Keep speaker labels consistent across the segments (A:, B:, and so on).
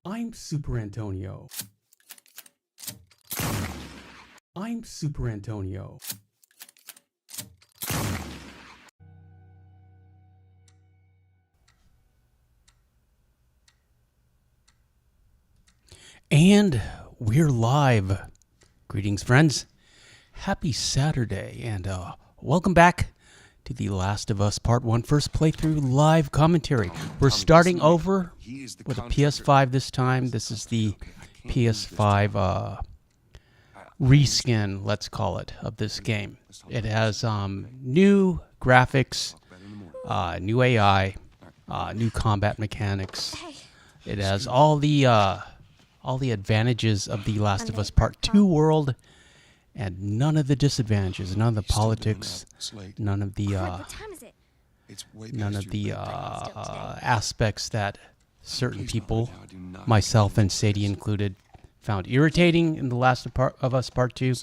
A: I'm Superantonio. I'm Superantonio. And we're live. Greetings, friends. Happy Saturday, and welcome back to The Last of Us Part 1 first playthrough live commentary. We're starting over with a PS5 this time. This is the PS5 reskin, let's call it, of this game. It has new graphics, new AI, new combat mechanics. It has all the advantages of The Last of Us Part 2 world, and none of the disadvantages, none of the politics, none of the aspects that certain people, myself and Sadie included, found irritating in The Last of Us Part 2.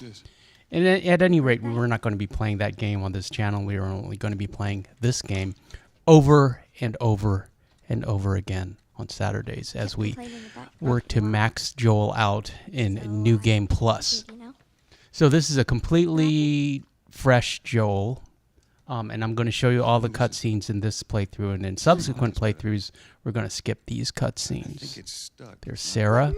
A: And at any rate, we're not going to be playing that game on this channel. We are only going to be playing this game over and over and over again on Saturdays as we work to max Joel out in New Game Plus. So this is a completely fresh Joel, and I'm going to show you all the cutscenes in this playthrough, and in subsequent playthroughs, we're going to skip these cutscenes. There's Sarah.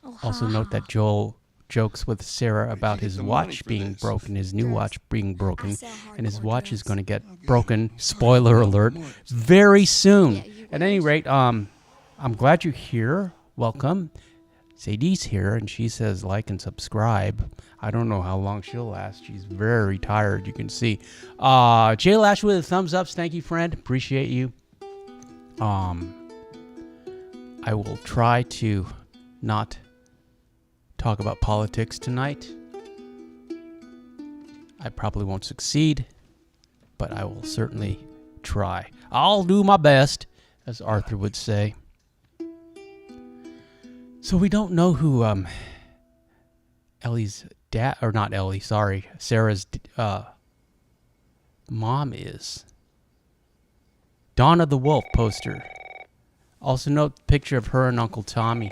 B: No.
A: Also note that Joel jokes with Sarah about his watch being broken, his new watch being broken, and his watch is going to get broken, spoiler alert, very soon. At any rate, I'm glad you're here. Welcome. Sadie's here, and she says like and subscribe. I don't know how long she'll last. She's very tired, you can see. Jay Lash with a thumbs up. Thank you, friend. Appreciate you. I will try to not talk about politics tonight. I probably won't succeed, but I will certainly try. I'll do my best, as Arthur would say. So we don't know who Ellie's dad, or not Ellie, sorry, Sarah's mom is. Dawn of the Wolf poster. Also note the picture of her and Uncle Tommy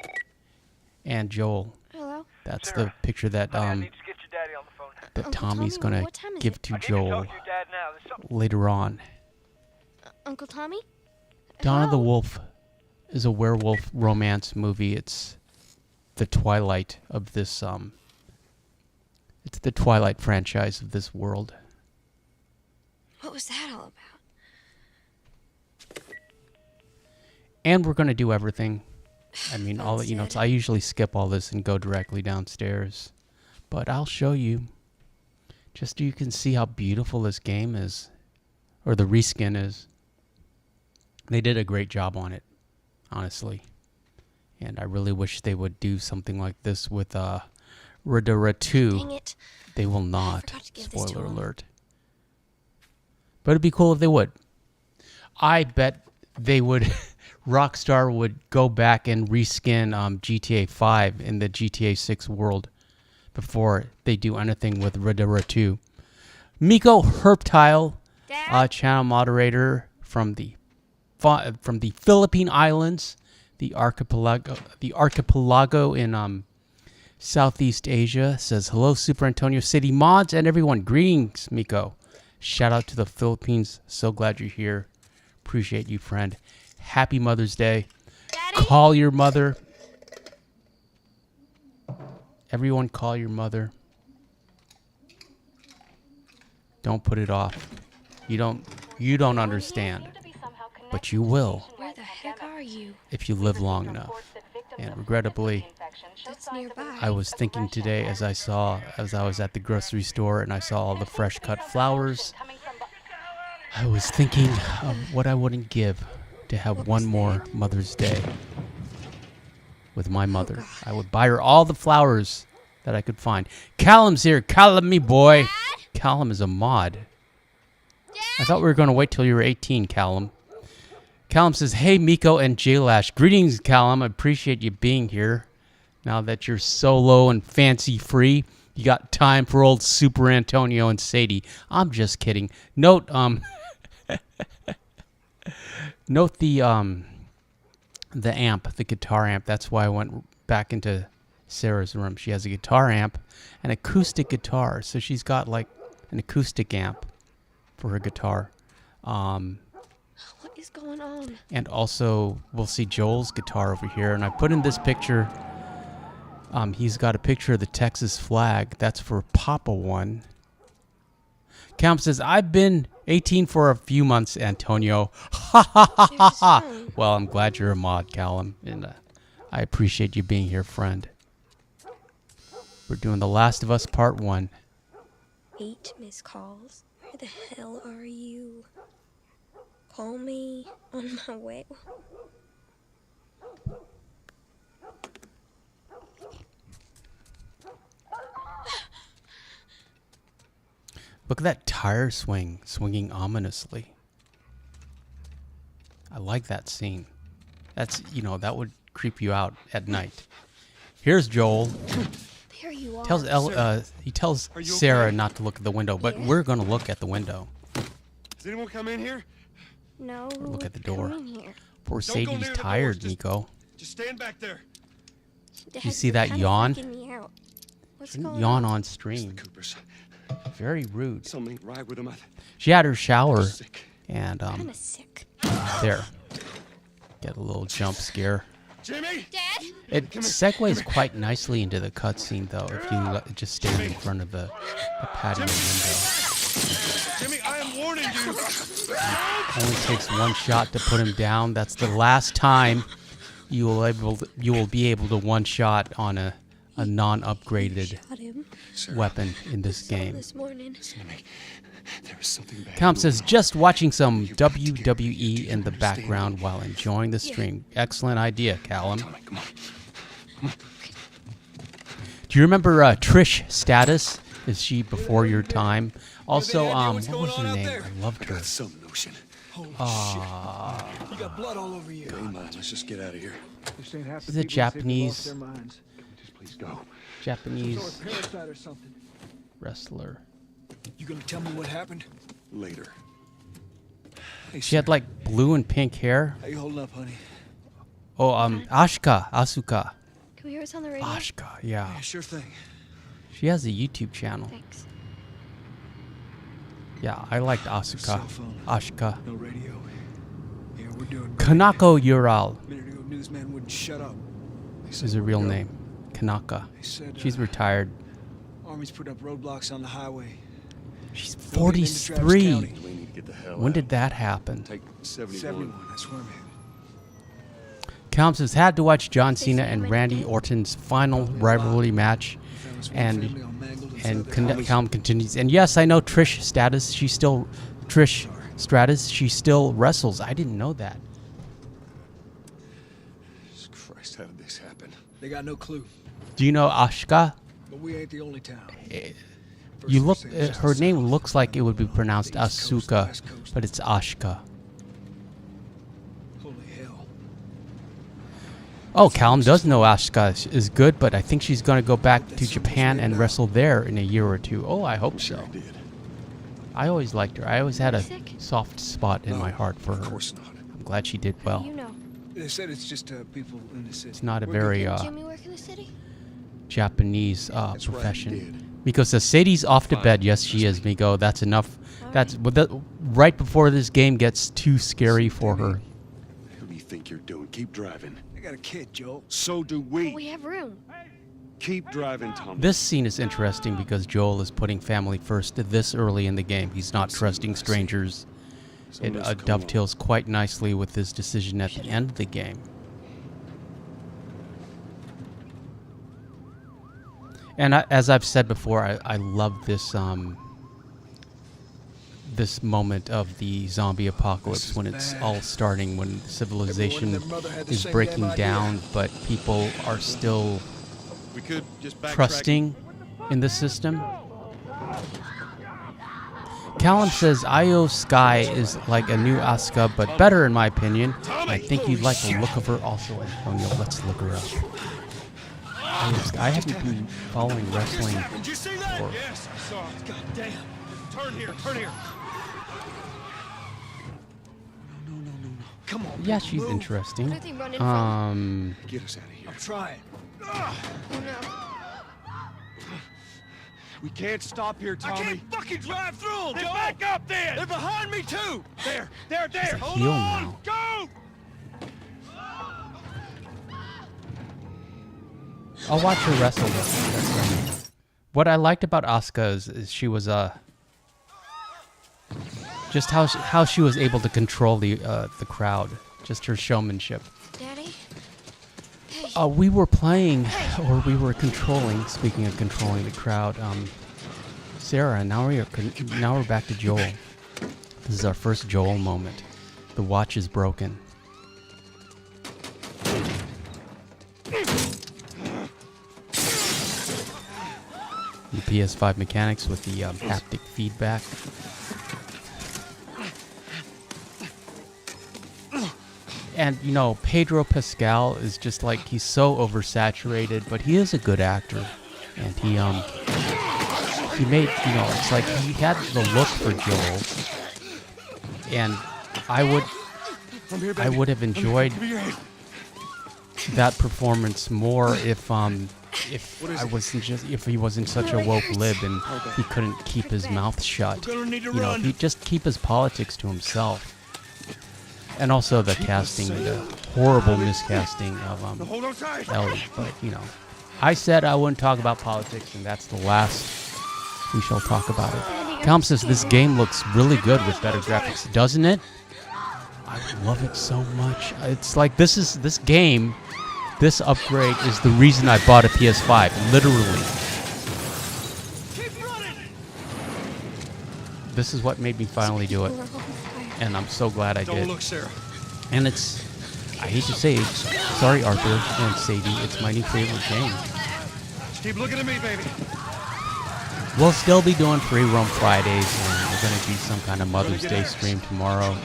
A: and Joel.
B: Hello?
A: That's the picture that that Tommy's gonna give to Joel later on.
B: Uncle Tommy?
A: Dawn of the Wolf is a werewolf romance movie. It's the Twilight of this it's the Twilight franchise of this world.
B: What was that all about?
A: And we're going to do everything. I mean, all you know, I usually skip all this and go directly downstairs, but I'll show you just so you can see how beautiful this game is, or the reskin is. They did a great job on it, honestly. And I really wish they would do something like this with Red Dead 2.
B: Dang it.
A: They will not.
B: Spoiler
A: Spoiler alert. But it'd be cool if they would. I bet they would. Rockstar would go back and reskin GTA 5 in the GTA 6 world. before they do anything with Radura 2. Miko Herptile,
B: Dad?
A: channel moderator from the Philippine Islands, the archipelago in Southeast Asia, says hello, Super Antonio City mods and everyone. Greetings, Miko. Shout out to the Philippines. So glad you're here. Appreciate you, friend. Happy Mother's Day.
B: Daddy?
A: Call your mother. Everyone call your mother. Don't put it off. You don't understand. But you will
B: Where the heck are you?
A: if you live long enough. And regrettably,
B: That's nearby.
A: I was thinking today as I was at the grocery store and I saw all the fresh cut flowers, I was thinking of what I wouldn't give to have one more Mother's Day with my mother. I would buy her all the flowers that I could find. Callum's here. Callum, me boy.
B: Dad?
A: Callum is a mod.
B: Dad?
A: I thought we were going to wait till you were 18, Callum. Callum says, hey, Miko and Jlash. Greetings, Callum. I appreciate you being here. Now that you're solo and fancy-free, you got time for old Super Antonio and Sadie. I'm just kidding. Note, note the amp, the guitar amp. That's why I went back into Sarah's room. She has a guitar amp, an acoustic guitar. So she's got like an acoustic amp for her guitar.
B: What is going on?
A: And also, we'll see Joel's guitar over here. And I put in this picture. He's got a picture of the Texas flag. That's for Papa One. Cam says, I've been 18 for a few months, Antonio. Ha ha ha ha ha. Well, I'm glad you're a mod, Callum. And I appreciate you being here, friend. We're doing The Last of Us Part 1.
B: 8 missed calls. Where the hell are you? Call me on my way.
A: Look at that tire swinging ominously. I like that scene. That's, that would creep you out at night. Here's Joel.
B: There you are.
A: He tells
C: Are you
A: Sarah
C: okay?
A: not to look at the window, but
B: Yeah.
A: we're going to look at the window.
C: Does anyone come in here?
B: No.
A: Look at the door.
B: Come in here.
A: Poor
C: Don't go
A: Sadie's
C: near the doors,
A: tired,
C: just-
A: Nico.
C: Just stand back there.
B: Dad,
A: You see
B: you're
A: that
B: kinda
A: yawn?
B: freaking me out. What's
A: Shouldn't
B: going
A: yawn
B: on?
A: on
C: It's the
A: stream.
C: Coopers.
A: Very rude.
C: Something ain't right with them.
A: She had her shower,
C: Sick.
A: and
B: I'm sick.
A: there. Get a little jump scare.
C: Jimmy!
B: Dad?
A: It segues quite nicely into the cutscene, though, if you just stand in front of the patio window.
C: Jimmy, I am warning you.
A: Only takes one shot to put him down. That's the last time you will be able to one shot on a non-upgraded
B: Shot him.
A: weapon in this
B: Saw
A: game.
B: this morning.
C: Jimmy, there is something bad.
A: Cam says, just watching some WWE in the background while enjoying the stream. Excellent idea, Callum.
C: Tell me, come on.
A: Do you remember Trish Status? Is she before your time? Also, what was her name? I loved her.
C: Got some notion.
D: Holy shit. You got blood all over you.
C: Come on, let's just get out of here.
D: This ain't half
A: Is
D: the
A: it
D: people that say they lost
A: Japanese?
D: their minds.
C: Just please go.
A: Japanese
D: Or a parasite or something.
A: wrestler.
D: You gonna tell me what happened?
C: Later.
D: Hey,
A: She had
D: sir.
A: like blue and pink hair.
D: How you holding up, honey?
A: Oh, Asuka.
B: Can we hear us on the radio?
A: Asuka, yeah.
D: Yeah, sure thing.
A: She has a YouTube channel.
B: Thanks.
A: Yeah, I liked Asuka.
D: Cell phone.
A: Asuka.
D: No radio. Yeah, we're doing great.
A: Kanako Ural
D: A minute ago, newsman wouldn't shut up. They said
A: is her
D: we're
A: real
D: go.
A: name. Kanaka.
D: They said
A: She's retired.
D: Army's put up roadblocks on the highway.
A: She's
D: They'll get into Travis
A: 43.
D: County.
C: We need to get the hell
A: When
C: out.
A: did that happen?
C: Take 71.
D: 71, that's where I'm headed.
A: Calum says, had to watch John
B: They
A: Cena
B: say
A: and
B: I'm
A: Randy
B: dead.
A: Orton's final rivalry match.
D: Found this one
A: And
D: family all mangled inside their
A: Calum continues. And yes, I know Trish Stratus. She still wrestles. I didn't know that.
C: Jesus Christ, how did this happen?
D: They got no clue,
A: Do you know Ashka?
D: but we ain't the only town. First
A: You
D: we
A: look.
D: say it's just
A: Her
D: the
A: name
D: South,
A: looks like it would be pronounced
D: the East Coast, the
A: Asuka,
D: West Coast.
A: but it's Ashka.
D: Holy hell.
A: Oh, Callum does know Asuka is good, but I think she's going to go back to Japan and wrestle there in a year or two. Oh, I hope so.
C: I did.
A: I always liked her. I always had a soft spot in my heart for her.
C: Of course not.
A: I'm glad she did well.
B: You know.
D: They said it's just people in the city.
A: It's not a very
B: Jimmy work in the city?
A: Japanese
C: That's right, he
A: profession.
C: did.
A: Miko says, Sadie's off to bed. Yes, she is, Miko. That's enough. That's right before this game gets too scary for her.
C: Who do you think you're doing? Keep driving.
D: I got a kid, Joel.
C: So do
B: But
C: we.
B: we have room.
C: Keep driving, Tom.
A: This scene is interesting because Joel is putting family first this early in the game. He's not trusting strangers. It dovetails quite nicely with his decision at the end of the game. And as I've said before, I love this this moment of the zombie apocalypse when it's all starting, when civilization is breaking down, but people are still
C: We could just backtrack.
A: trusting in the system. Callum says Io Sky is like a new Asuka, but better in my opinion. I think you'd like the look of her also, Antonio. Let's look her up. I haven't been following wrestling
D: Did you see that?
A: for
D: Yes, I saw it. God damn. Turn here, turn here. No. Come on.
A: yeah,
D: baby,
A: she's
D: move.
A: interesting.
B: What are they running from?
C: Get us out of here.
D: I'm trying.
B: Oh no.
C: We can't stop here,
D: I
C: Tommy.
D: can't fucking drive through them, Joel. Back up then. They're behind me too. There. Hold
A: heel
D: on.
A: now.
D: Go.
A: I'll watch her wrestle. That's right. What I liked about Asuka is she was just how she was able to control the crowd. Just her showmanship.
B: Daddy? Hey.
A: We were playing, or we were controlling. Speaking of controlling the crowd, Sarah. Now we're back to Joel. This is our first Joel moment. The watch is broken. The PS5 mechanics with the haptic feedback. And, you know, Pedro Pascal is just like, he's so oversaturated, but he is a good actor. And he made, you know, it's like he had the look for Joel. And I would have enjoyed that performance more if he wasn't such a woke lib and he couldn't keep his mouth shut.
D: We're gonna need to
A: You know,
D: run.
A: he'd just keep his politics to himself. And also the casting, the horrible miscasting of
C: Hold on tight.
A: Ellie. But, you know, I said I wouldn't talk about politics, and that's the last we shall talk about it. Calm says this game looks really good with better graphics, doesn't it? I love it so much. It's like this upgrade is the reason I bought a PS5, literally.
D: Keep running.
A: This is what made me finally do it,
B: We're on fire.
A: and I'm so glad I
D: Don't
A: did.
D: look, Sarah.
A: And it's, I hate to say it, sorry Arthur and Sadie, it's my new favorite game.
C: Just keep looking at me, baby.
A: We'll still be doing free roam Fridays, and we're going to do some kind of Mother's Day stream tomorrow.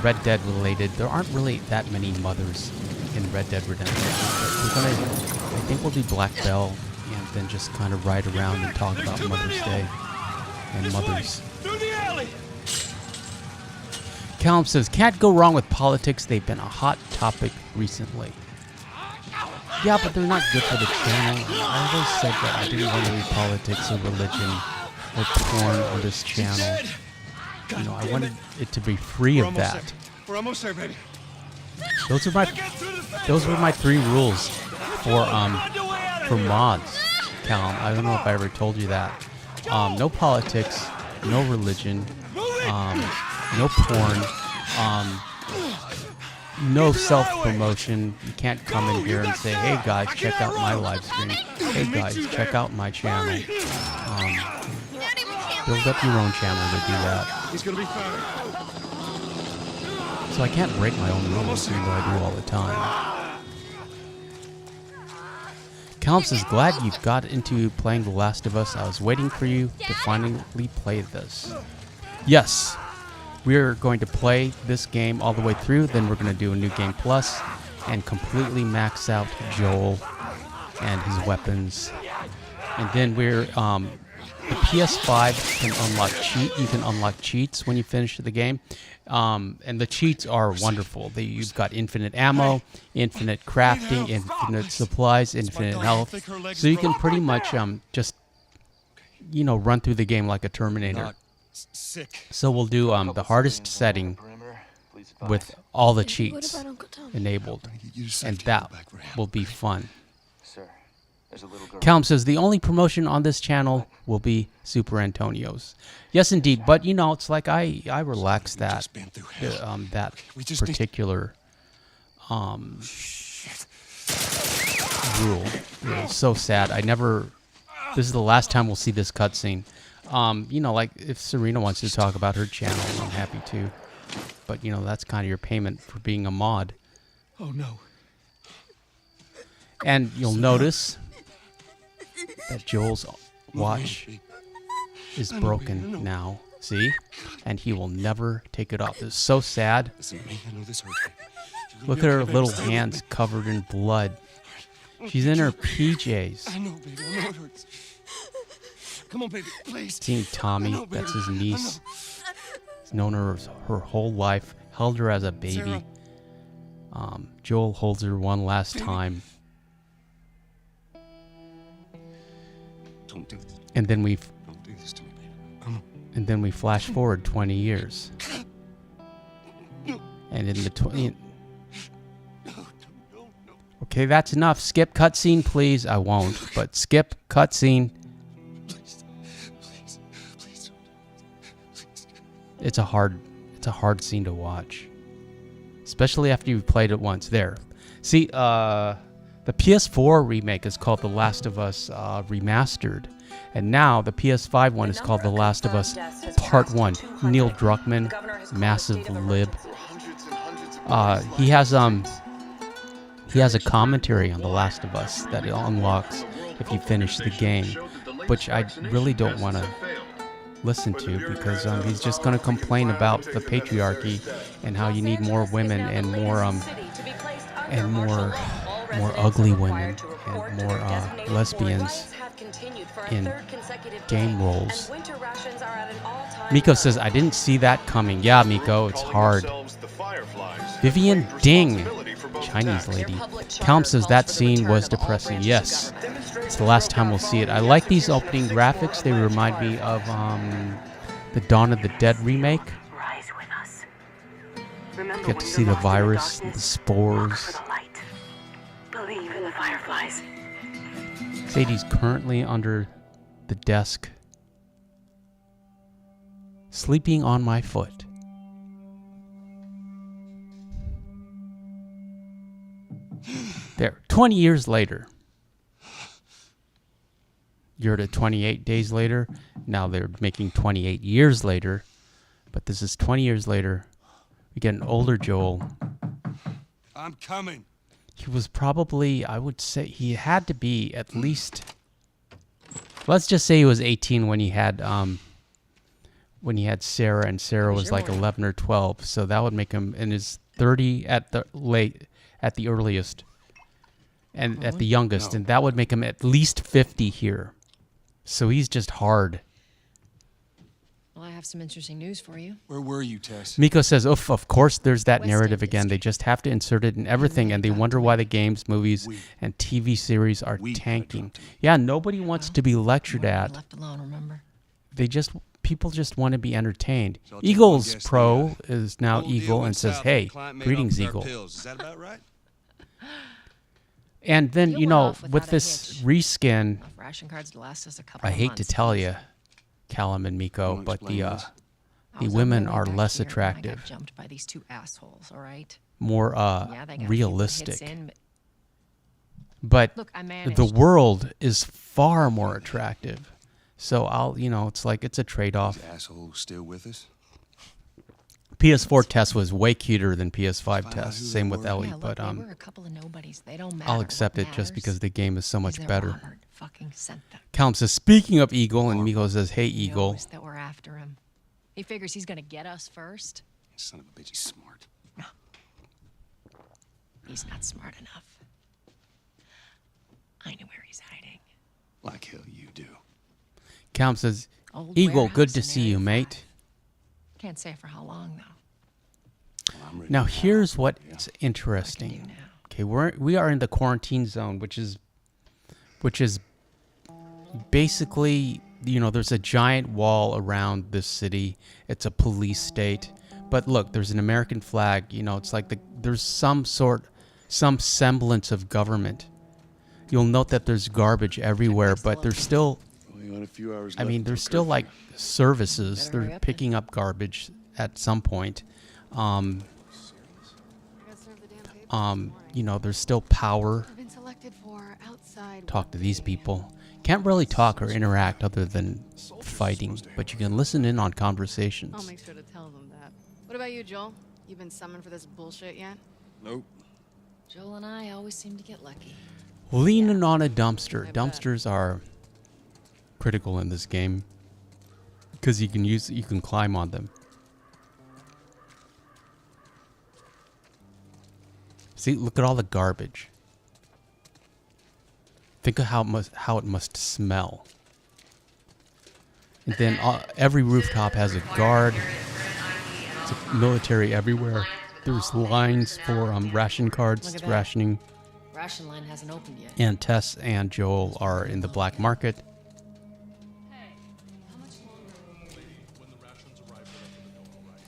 A: Red Dead related. There aren't really that many mothers in Red Dead Redemption. But I think we'll do Black Bell and then just kind of ride around and talk about Mother's Day and mothers.
D: Through the alley.
A: Callum says, can't go wrong with politics. They've been a hot topic recently. Yeah, but they're not good for the channel. I always said that I didn't want to read politics or religion or porn on this channel. You know, I wanted it to be free of that.
C: We're almost there, baby.
A: Those are my 3 rules for mods, Callum. I don't know if I ever told you that. No politics, no religion, no porn, no self-promotion. You can't come in here and say, hey guys, check out my live stream. Hey guys, check out my channel. Build up your own channel to do that.
C: He's gonna be fine.
A: So I can't break my own rules, even though I do all the time. Callum says, glad you got into playing The Last of Us. I was waiting for you to finally play this. Yes. we're going to play this game all the way through. Then we're going to do a new game plus and completely max out Joel and his weapons. And then we're the PS5 can unlock you can unlock cheats when you finish the game. And the cheats are wonderful. You've got infinite ammo, infinite crafting, infinite supplies, infinite health. So you can pretty much just run through the game like a Terminator. So we'll do the hardest setting with all the cheats enabled, and that will be fun. Callum says the only promotion on this channel will be Super Antonio's. Yes, indeed. But it's like I relax that that particular rule. It's so sad. This is the last time we'll see this cutscene. Like if Serena wants to talk about her channel, I'm happy to. But that's kind of your payment for being a mod.
D: Oh no.
A: And you'll notice that Joel's watch is broken now. See? And he will never take it off. It's so sad. Look at her little hands covered in blood. She's in her PJs.
D: I know, baby. I know it hurts. Come on, baby, please.
A: Seeing Tommy, that's his niece. He's known her her whole life. Held her as a baby. Joel holds her one last time.
D: Don't do this.
A: And then
D: Don't do this to me, baby. Come on.
A: And then we flash forward 20 years. And in the 20... Okay, that's enough. Skip cutscene, please. I won't, but skip cutscene.
D: Please.
A: It's a hard scene to watch. Especially after you've played it once. There. See, the PS4 remake is called The Last of Us Remastered. And now the PS5 one is called The Last of Us Part 1. Neil Druckmann, massive lib. He has a commentary on The Last of Us that it unlocks if you finish the game, which I really don't want to listen to because he's just going to complain about the patriarchy and how you need more women and more ugly women and more lesbians in game roles. Miko says, I didn't see that coming. Yeah, Miko, it's hard. Vivian Ding, Chinese lady. Calm says that scene was depressing. Yes, it's the last time we'll see it. I like these opening graphics. They remind me of the Dawn of the Dead remake. Get to see the virus, the spores.
E: Believe in the fireflies.
A: Sadie's currently under the desk, sleeping on my foot. There, 20 years later. You're at 28 days later. Now they're making 28 years later. But this is 20 years later. We get an older Joel.
D: I'm coming.
A: He was probably, I would say, he had to be at least, let's just say he was 18 when he had Sarah, and Sarah was like 11 or 12. So that would make him in his 30 at the earliest. And at the youngest, and that would make him at least 50 here. So he's just hard.
E: Well, I have some interesting news for you.
D: Where were you, Tess?
A: Miko says, oof, of course there's that
E: West
A: narrative
E: End
A: again. They just have to insert it in everything, and they wonder why the games, movies, and TV series are tanking. Yeah, nobody wants to be lectured at.
E: Left alone, remember?
A: People just want to be entertained. Eagles Pro is now Eagle and says, hey, greetings, Eagle.
D: Is that about right?
A: And then,
E: You went off
A: with
E: without a
A: this
E: hitch.
A: reskin,
E: Enough ration cards to last us a couple
A: I
E: of
A: hate
E: months.
A: to tell you, Callum and Miko,
D: Wanna
A: but
D: explain
A: the
D: this?
E: I was on
A: women
E: my way
A: are
E: back
A: less
E: here when I
A: attractive,
E: got jumped by these two assholes, all right?
A: more
E: Yeah, they got a few hits
A: realistic.
E: in,
A: But
E: look, I managed.
A: the world is far more attractive. So it's like it's a trade-off.
D: These assholes still with us?
A: PS4 test was way cuter than PS5
D: Find out
A: test.
D: who
A: Same
D: they
A: with
D: were.
A: Ellie,
E: Yeah, look,
A: but
E: they were a couple of nobodies. They don't matter.
A: I'll accept
E: What
A: it just
E: matters
A: because the game is so
E: is
A: much
E: that
A: better.
E: Robert fucking sent them.
A: Callum says, speaking of Eagle, and Miko says, hey,
E: He
A: Eagle.
E: knows that we're after him. He figures he's gonna get us first.
C: Son of a bitch, he's smart.
E: He's not smart enough. I know where he's hiding.
C: Like hell you do.
A: Calum says,
E: Old
A: Eagle, good
E: warehouse
A: to
E: in
A: see
E: Area
A: you,
E: 5.
A: mate.
E: Can't say for how long though.
C: Well, I'm ready
A: Now
C: to
A: here's
C: go.
A: what's
E: What can you
A: interesting.
E: do now?
A: Okay, we are in the quarantine zone, which is basically, you know, there's a giant wall around this city. It's a police state. But look, there's an American flag. You know, it's like there's some semblance of government. You'll note that there's garbage everywhere, but there's still,
C: Only got a few hours
A: I
C: left
A: mean,
C: until
A: there's still like
C: curfew.
A: services.
E: Better hurry
A: They're
E: up
A: picking up garbage at some point. You know, there's still power.
F: I've been selected for outside.
A: Talk to
F: work
A: these
F: video.
A: people. Can't really talk or interact other than fighting, but you can listen in on
F: I'll
A: conversations.
F: make sure to tell them that. What about you, Joel? You been summoned for this bullshit yet?
C: Nope.
E: Joel and I always seem to get lucky.
A: Leaning on a dumpster.
F: I bet.
A: Dumpsters are critical in this game because you can climb on them. See, look at all the garbage. Think of how it must smell. And then every rooftop has a guard. It's a military everywhere. There's lines for ration cards,
E: Look at that.
A: rationing.
E: Ration line hasn't opened yet.
A: And Tess and Joel are in the black market.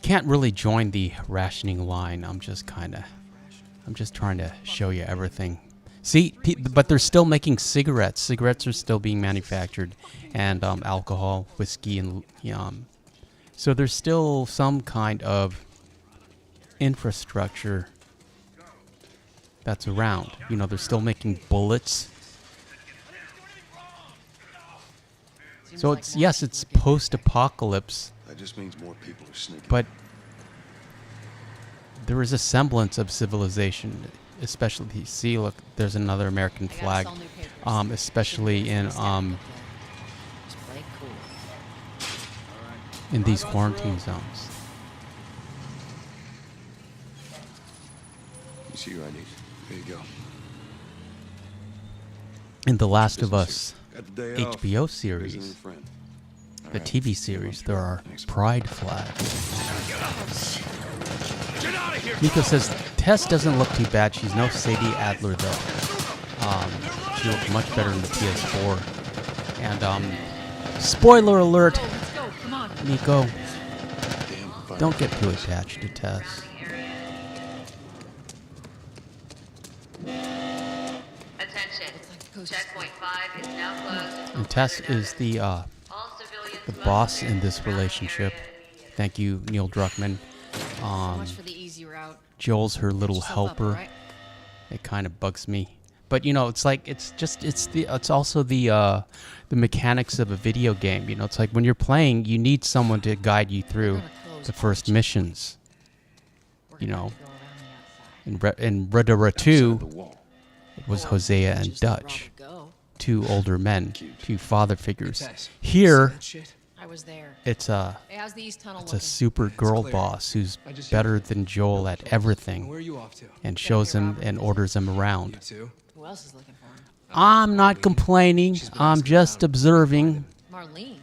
A: Can't really join the rationing line. I'm just trying to show you everything. See, but they're still making cigarettes. Cigarettes are still being manufactured, and alcohol, whiskey, and so there's still some kind of infrastructure that's around. You know, they're still making bullets.
E: Seems
A: So
E: like
A: it's
E: more
A: yes,
E: people
A: it's
E: are getting
A: post-apocalypse,
C: That just means more people are sneaking.
A: but there is a semblance of civilization, especially. See, look, there's another American
E: I gotta
A: flag,
E: sell new papers.
A: especially in
E: Just play cool.
A: in these quarantine zones.
C: You see your ID. There you go.
A: In The Last of
C: Business
A: us
C: here. Got the day off.
A: HBO
C: Visiting a
A: series,
C: friend. All
A: the
C: right.
A: TV series, there are pride flags.
D: Get out of here!
A: Nico says Tess doesn't look too bad. She's no Sadie Adler though. She looked much better in the PS4. And spoiler alert,
E: Oh, let's go. Come on.
A: Nico,
C: Damn fire.
A: don't get too attached to Tess.
G: Attention.
E: Looks like the coast is
G: Checkpoint 5 is now closed.
A: And Tess is the
G: All civilians
A: the
G: must
A: boss in this
G: evacuate the
A: relationship.
G: area immediately.
A: Thank you, Neil Druckmann.
E: So much for the easy route.
A: Joel's her little
E: Get yourself up,
A: helper.
E: alright?
A: It kind of bugs me, but you know, it's like it's also the mechanics of a video game. You know, it's like when you're playing, you need someone to guide you through
E: gonna close
A: the
E: all
A: first
E: the
A: missions.
E: We're
A: You
E: gonna
A: know,
E: have to go around the outside.
A: in Red Dead
C: Outside
A: 2,
C: the wall.
A: it was
E: Or
A: Hosea
E: we
A: and
E: just let
A: Dutch,
E: Robert go.
A: two older men, two father figures.
D: Tess,
A: Here,
D: see that shit?
E: I was there.
A: it's a
E: Hey, how's the East Tunnel
A: it's a
E: looking?
A: super girl
D: clear.
A: boss who's
D: I just
A: better than Joel at
D: Where
A: everything,
D: are you off to?
A: and shows him and orders him
D: You
A: around.
D: too?
E: Who else is looking for him?
A: I'm not complaining.
D: She's been
A: I'm
D: asking
A: just
D: around.
A: observing.
E: Marlene.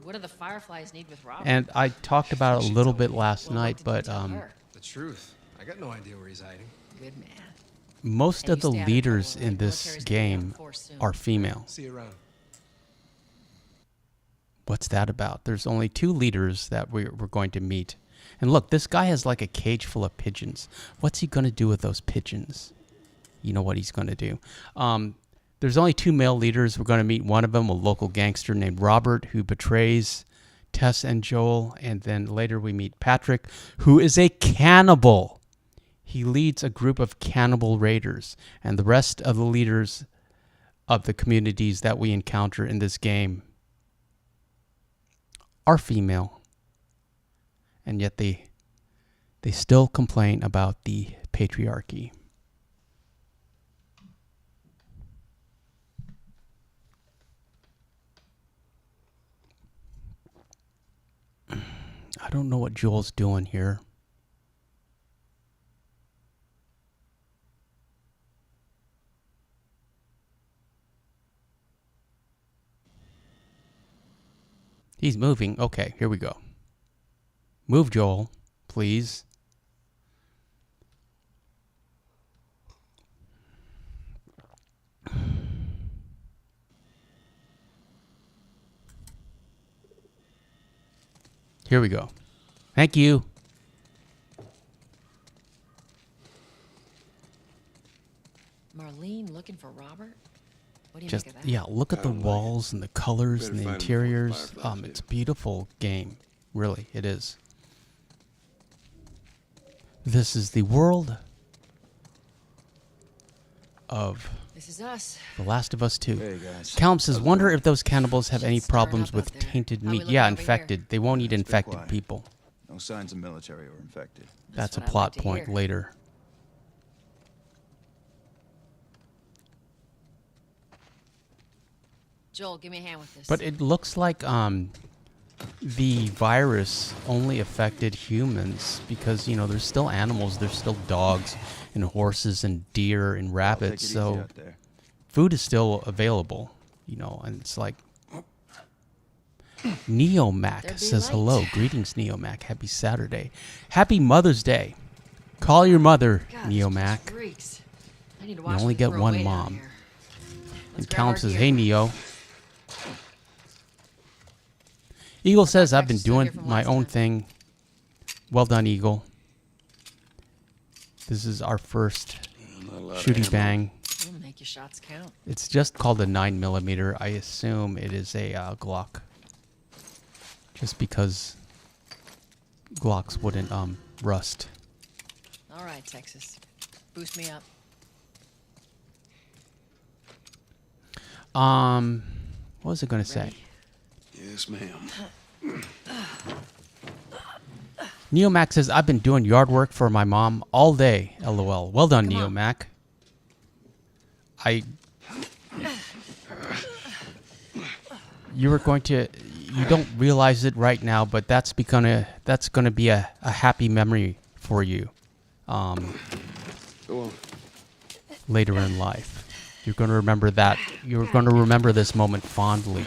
E: What do the Fireflies need with Robert?
A: And I talked about it a little bit last
E: Well, what
A: night,
E: did you
A: but
E: tell her?
D: The truth. I got no idea where he's hiding.
E: Good man.
A: most
E: And
A: of
E: you
A: the
E: stay out of
A: leaders
E: trouble,
A: in
E: right?
A: this
E: Military's gonna be on
A: game
E: force soon.
A: are female.
D: See you around.
A: What's that about? There's only 2 leaders that we're going to meet. And look, this guy has like a cage full of pigeons. What's he going to do with those pigeons? You know what he's going to do. There's only 2 male leaders. We're going to meet one of them, a local gangster named Robert, who betrays Tess and Joel. And then later we meet Patrick, who is a cannibal. He leads a group of cannibal raiders. And the rest of the leaders of the communities that we encounter in this game are female, and yet they still complain about the patriarchy. don't know what Joel's doing here. He's moving. Okay, here we go. Move, Joel, please. Here we go. Thank you.
E: Marlene looking for Robert? What do you
A: Just
E: make of that?
A: yeah, look at the
C: I don't like
A: walls and the colors
C: Better
A: and the
C: find 'em before the
A: interiors.
C: fireflies
A: It's
C: hit.
A: a beautiful game. Really, it is. This is the world of
E: This is us.
A: The Last of Us 2.
H: Hey, guys.
A: Callum says, wonder if those cannibals have any
E: Shit's stirring
A: problems
E: up
A: with
E: out there.
A: tainted
E: How we
A: meat.
E: looking
A: Yeah,
E: over here?
A: infected. They won't eat
H: Let's be
A: infected
H: quiet.
A: people.
H: No signs of military or infected.
A: That's a
E: what I'd
A: plot
E: like to
A: point
E: hear.
A: later.
E: Joel, give me a hand with this.
A: But it looks like the virus only affected humans because, you know, there's still animals, there's still dogs and horses and deer and
H: Take it
A: rabbits.
H: easy
A: So
H: out there.
A: food is still available, you know, and it's like Neomac
E: There be
A: says
E: light.
A: hello. Greetings, Neomac. Happy Saturday. Happy Mother's Day. Call your mother,
E: God, this
A: Neomac.
E: place reeks. I need to
A: You
E: watch
A: only
E: me
A: get
E: throw
A: one
E: weight out
A: mom.
E: here. Let's
A: And
E: grab
A: Callum
E: our
A: says,
E: gear.
A: hey, Neo. Eagle says, I've been
E: backpack's still here
A: doing
E: from
A: my
E: last
A: own
E: time.
A: thing. Well done, Eagle. This is our first
C: Not a lot of
A: shooty
C: ammo.
A: bang.
E: We'll make your shots count.
A: It's just called a 9mm. I assume it is a Glock. Just because Glocks wouldn't rust.
E: All right, Texas. Boost me up.
A: What was I going to say?
C: Yes, ma'am.
A: Neomac says, I've been doing yard work for my mom all day. LOL. Well done,
E: Come on.
A: Neomac. You were going to... You don't realize it right now, but that's gonna be a happy memory for you
C: Go on.
A: later in life. You're going to remember that. You're going to remember this moment fondly.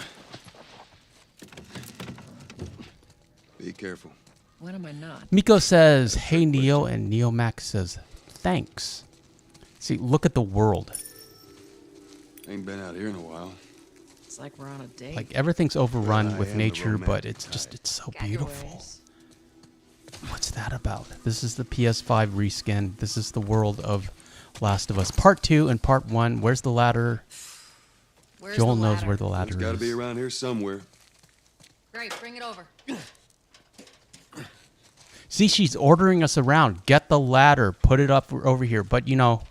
C: Be careful.
E: When am I not?
A: Miko says, hey, Neo, and Neomac says, thanks. See, look at the world.
C: Ain't been out here in a while.
E: It's like we're on a date.
A: Like, everything's overrun
C: I
A: with
C: am the
A: nature, but
C: romantic
A: it's just,
C: type.
A: it's so
E: Got your
A: beautiful.
E: ways.
A: What's that about? This is the PS5 reskin. This is the world of Last of Us. Part 2 and Part 1. Where's the ladder?
E: Where's
A: Joel
E: the
A: knows
E: ladder?
A: where the
C: It's
A: ladder
C: got to
A: is.
C: be around here somewhere.
E: Great, bring it over.
A: See, she's ordering us around. Get the ladder. Put it up over here. But, you know,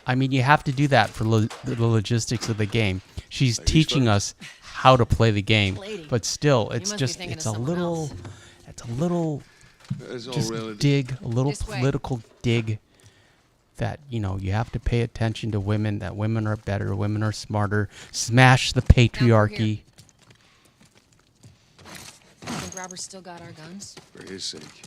A: I mean, you have to do that for the logistics of the game. She's
C: you
A: teaching us how to play the game.
E: Lady,
A: But still, it's
E: must be
A: just,
E: thinking
A: it's
E: of
A: a
E: someone
A: little,
E: else.
A: it's a little
C: That's all
A: just
C: relative.
A: dig, a little
E: This way.
A: political dig that, you know, you have to pay attention to women, that women are better, women are smarter, smash the patriarchy.
E: Think Robert's still got our guns?
C: For his sake,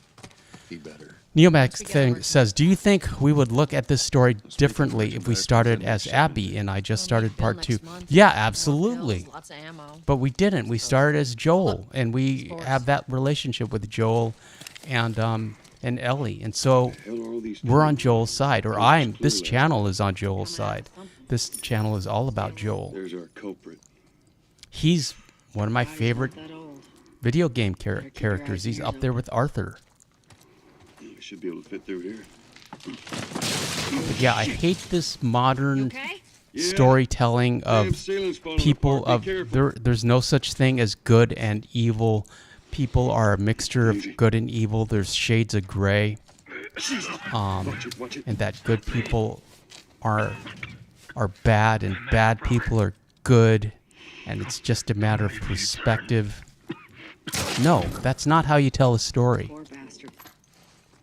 C: he better.
A: Neomax
E: We gotta
A: thing
E: work
A: says, do you think we would look at this story differently
C: Virgin
A: if we
C: Americans
A: started
C: and
A: as
C: shipping
A: Abby
C: day.
A: and I just
E: We'll
A: started
E: meet Bill
A: part
E: next
A: 2?
E: month.
A: Yeah,
E: More
A: absolutely.
E: pills, lots of ammo.
A: But we didn't. We started as Joel,
E: Look,
A: and we
E: sports.
A: have that relationship with Joel and Ellie. And so
C: Hell are all these
A: we're on
C: things?
A: Joel's side, or this channel is on Joel's side.
E: something.
A: This channel is all about Joel.
C: There's our culprit.
A: He's one of my favorite video game characters. He's up there with Arthur.
C: We should be able to fit through here.
A: But yeah, I hate this modern
E: Okay?
C: Yeah.
A: storytelling
C: Damn
A: of
C: ceiling's falling
A: people
C: apart. Be
A: of
C: careful.
A: there's no such thing as good and evil. People are a mixture
C: Easy.
A: of good and evil. There's shades of gray.
C: Watch it, watch it.
A: And that good people are bad and bad people are good, and it's just a matter of perspective. No, that's not how you tell a story.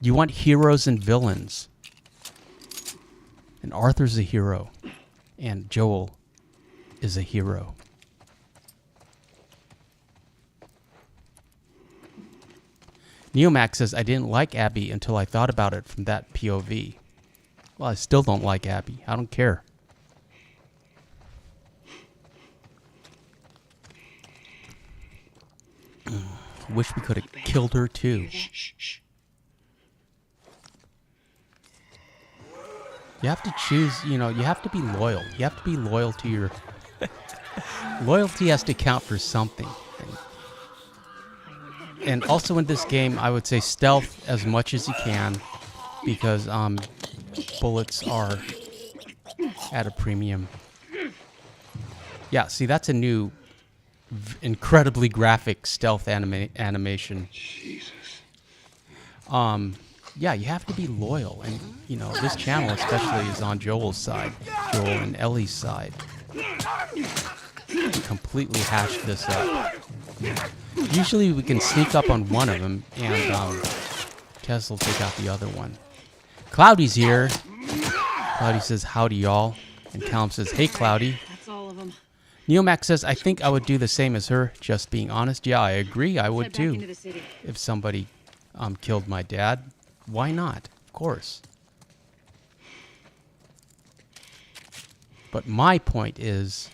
A: You want heroes and villains. And Arthur's a hero, and Joel is a hero. Neomax says, I didn't like Abby until I thought about it from that POV. Well, I still don't like Abby. I don't care. Wish we could have killed her too. You have to choose, you know, you have to be loyal. You have to be loyal to your... Loyalty has to count for something. And also in this game, I would say stealth as much as you can, because bullets are at a premium. Yeah, see, that's a new, incredibly graphic stealth animation.
C: Jesus.
A: Yeah, you have to be loyal, and you know this channel especially is on Joel's side, Joel and Ellie's side. Completely hashed this up. Usually we can sneak up on one of them, and Tess will take out the other one. Cloudy's here. Cloudy says, howdy y'all. And Callum says, hey Cloudy.
F: That's all of them.
A: Neomax says, I think I would do the same as her, just being honest. Yeah, I agree, I would too. If somebody killed my dad, why not? Of course. But my point is,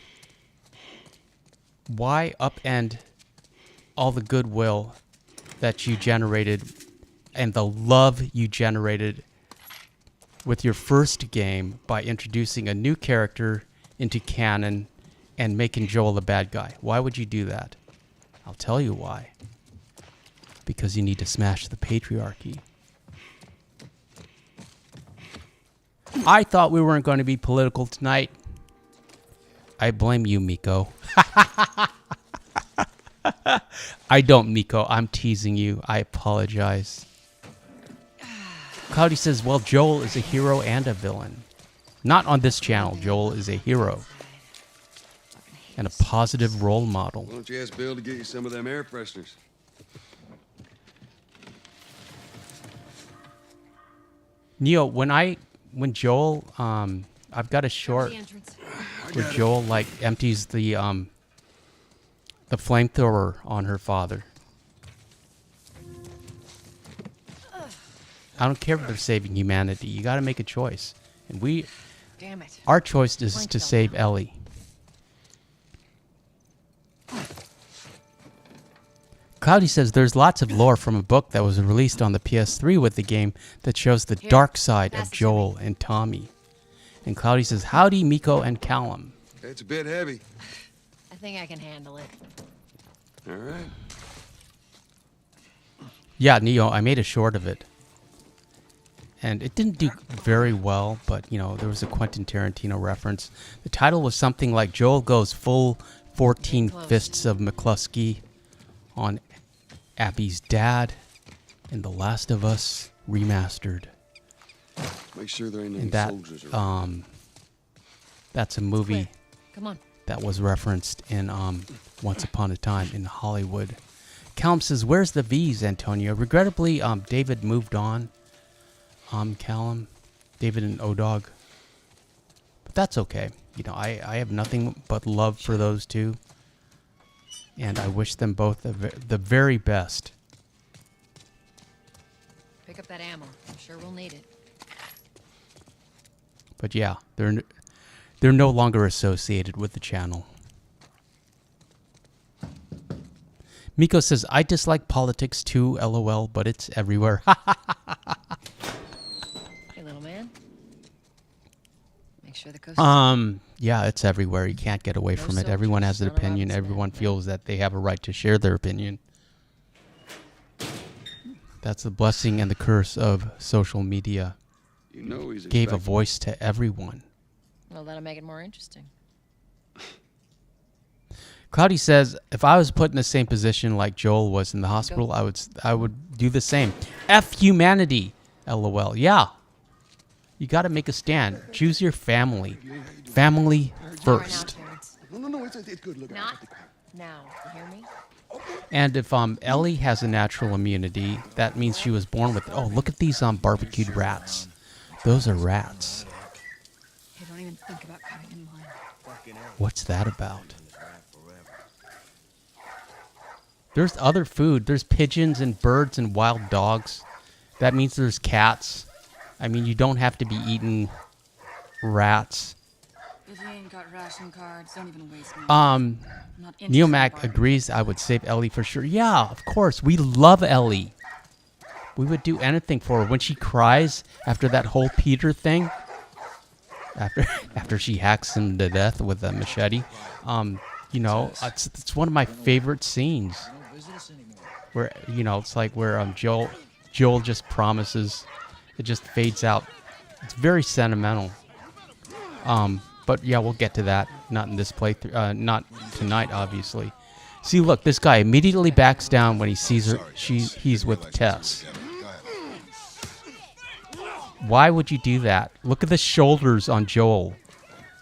A: why upend all the goodwill that you generated and the love you generated with your first game by introducing a new character into canon and making Joel a bad guy? Why would you do that? I'll tell you why. Because you need to smash the patriarchy. I thought we weren't going to be political tonight. I blame you, Miko. I don't, Miko. I'm teasing you. I apologize. Cloudy says, well, Joel is a hero and a villain. Not on this channel. Joel is a hero. And a positive role model.
C: Why don't you ask Bill to get you some of them air fresheners?
A: Neo, when Joel, I've got a short where Joel like empties the flamethrower on her father. I don't care if they're saving humanity. You got to make a choice, and
E: Damn it.
A: our choice is to save Ellie. Cloudy says there's lots of lore from a book that was released on the PS3 with the game that shows the dark side of Joel and Tommy. And Cloudy says, howdy, Miko and Callum.
C: It's a bit heavy.
E: I think I can handle it.
C: All right.
A: Yeah, Neo, I made a short of it. And it didn't do very well, but, you know, there was a Quentin Tarantino reference. The title was something like Joel goes full 14 fists of McCluskey on Abby's dad in The Last of Us Remastered.
C: Make sure there ain't any
A: And that,
C: soldiers around.
A: that's a movie
E: Come on.
A: that was referenced in Once Upon a Time in Hollywood. Callum says, where's the V's, Antonio? Regrettably, David moved on. Callum, David and O-Dog. But that's okay. You know, I have nothing but love for those two. And I wish them both the very best.
E: Pick up that ammo. I'm sure we'll need it.
A: But yeah, they're no longer associated with the channel. Miko says, I dislike politics too, LOL, but it's everywhere.
E: Hey, little man. Make sure the coast
A: Yeah, it's everywhere. You can't get away from it. Everyone has an opinion. Everyone feels that they have a right to share their opinion. That's the blessing and the curse of social media.
C: You know he's
A: Gave a
C: expecting-
A: voice to everyone.
E: Well, that'll make it more interesting.
A: Cloudy says, if I was put in the same position like Joel was in the hospital, I would do the same. F humanity, LOL. Yeah. You got to make a stand. Choose your family. Family first.
E: Not right now, Terrence.
C: No, it's good. Look
E: Not
C: out.
E: now. You hear me?
A: And if Ellie has a natural immunity, that means she was born with... Oh, look at these barbecued rats. Those are rats.
F: Hey, don't even think about cutting in line.
A: What's that about? There's other food. There's pigeons and birds and wild dogs. That means there's cats. I mean, you don't have to be eating rats.
I: If you ain't got ration cards, don't even waste money. Not interested in
A: Neomac
I: bargaining.
A: agrees I would save Ellie for sure. Yeah, of course. We love Ellie. We would do anything for her. When she cries after that whole Peter thing, after she hacks him to death with a machete, you know, it's one of my favorite scenes. Where, you know, it's like where Joel just promises. It just fades out. It's very sentimental. But yeah, we'll get to that. Not in this playthrough. Not tonight, obviously. See, look, this guy immediately backs down when he sees her. He's with Tess. Why would you do that? Look at the shoulders on Joel.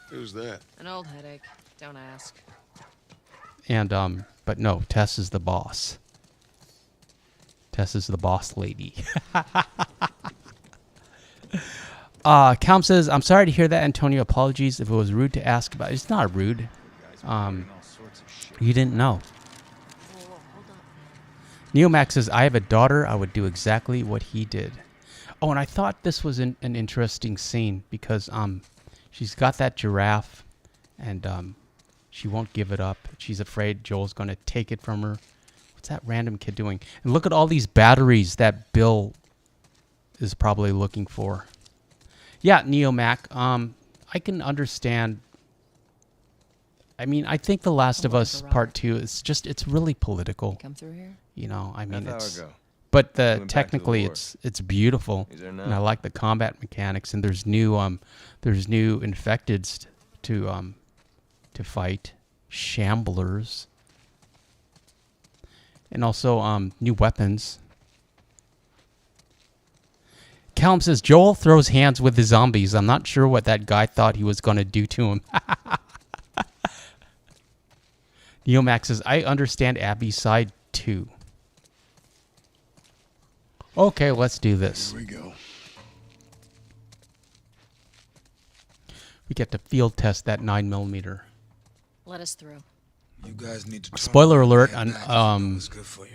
C: Who's that?
E: An old headache. Don't ask.
A: And but no, Tess is the boss. Tess is the boss lady. Calm says, I'm sorry to hear that, Antonio. Apologies if it was rude to ask about it. It's not rude. You didn't know. Neomax says, I have a daughter. I would do exactly what he did. Oh, and I thought this was an interesting scene because she's got that giraffe and she won't give it up. She's afraid Joel's going to take it from her. What's that random kid doing? And look at all these batteries that Bill is probably looking for. Yeah, Neomac, I can understand. I mean, I think The Last of Us Part 2 is just, it's really political.
E: Come through here?
A: You know, I mean,
H: Half hour
A: it's...
H: ago.
A: But
H: We went back to the
A: technically,
H: war.
A: it's beautiful,
H: He's there now.
A: and I like the combat mechanics. And there's new infecteds to fight, shamblers, and also new weapons. Callum says Joel throws hands with the zombies. I'm not sure what that guy thought he was going to do to him. Neomax says I understand Abby's side too. Okay, let's do this.
C: Here we go.
A: We get to field test that 9mm.
E: Let us through.
J: You guys need to try
A: Spoiler
J: to
A: alert
J: get
A: on
J: back. It's good for you.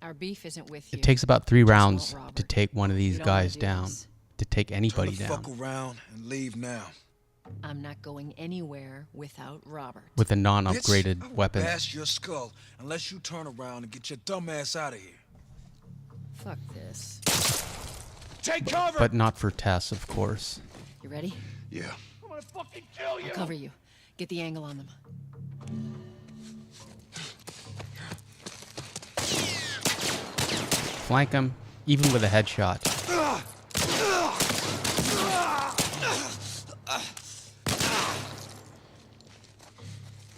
E: Our beef isn't with you.
A: It takes about 3
E: Just
A: rounds
E: won't,
A: to
E: Robert.
A: take one of these
E: You don't wanna
A: guys
E: do
A: down.
E: this.
A: To take
J: Turn
A: anybody
J: the
A: down
J: fuck around and leave now.
E: I'm not going anywhere without Robert.
A: with a
J: Bitch,
A: non-upgraded
J: I will
A: weapon.
J: bash your skull unless you turn around and get your dumb ass out of here.
E: Fuck this.
D: Take cover!
A: But not for Tess, of course.
E: You ready?
C: Yeah.
D: I'm gonna fucking kill you!
E: I'll cover you. Get the angle on them.
A: Flank him, even with a headshot.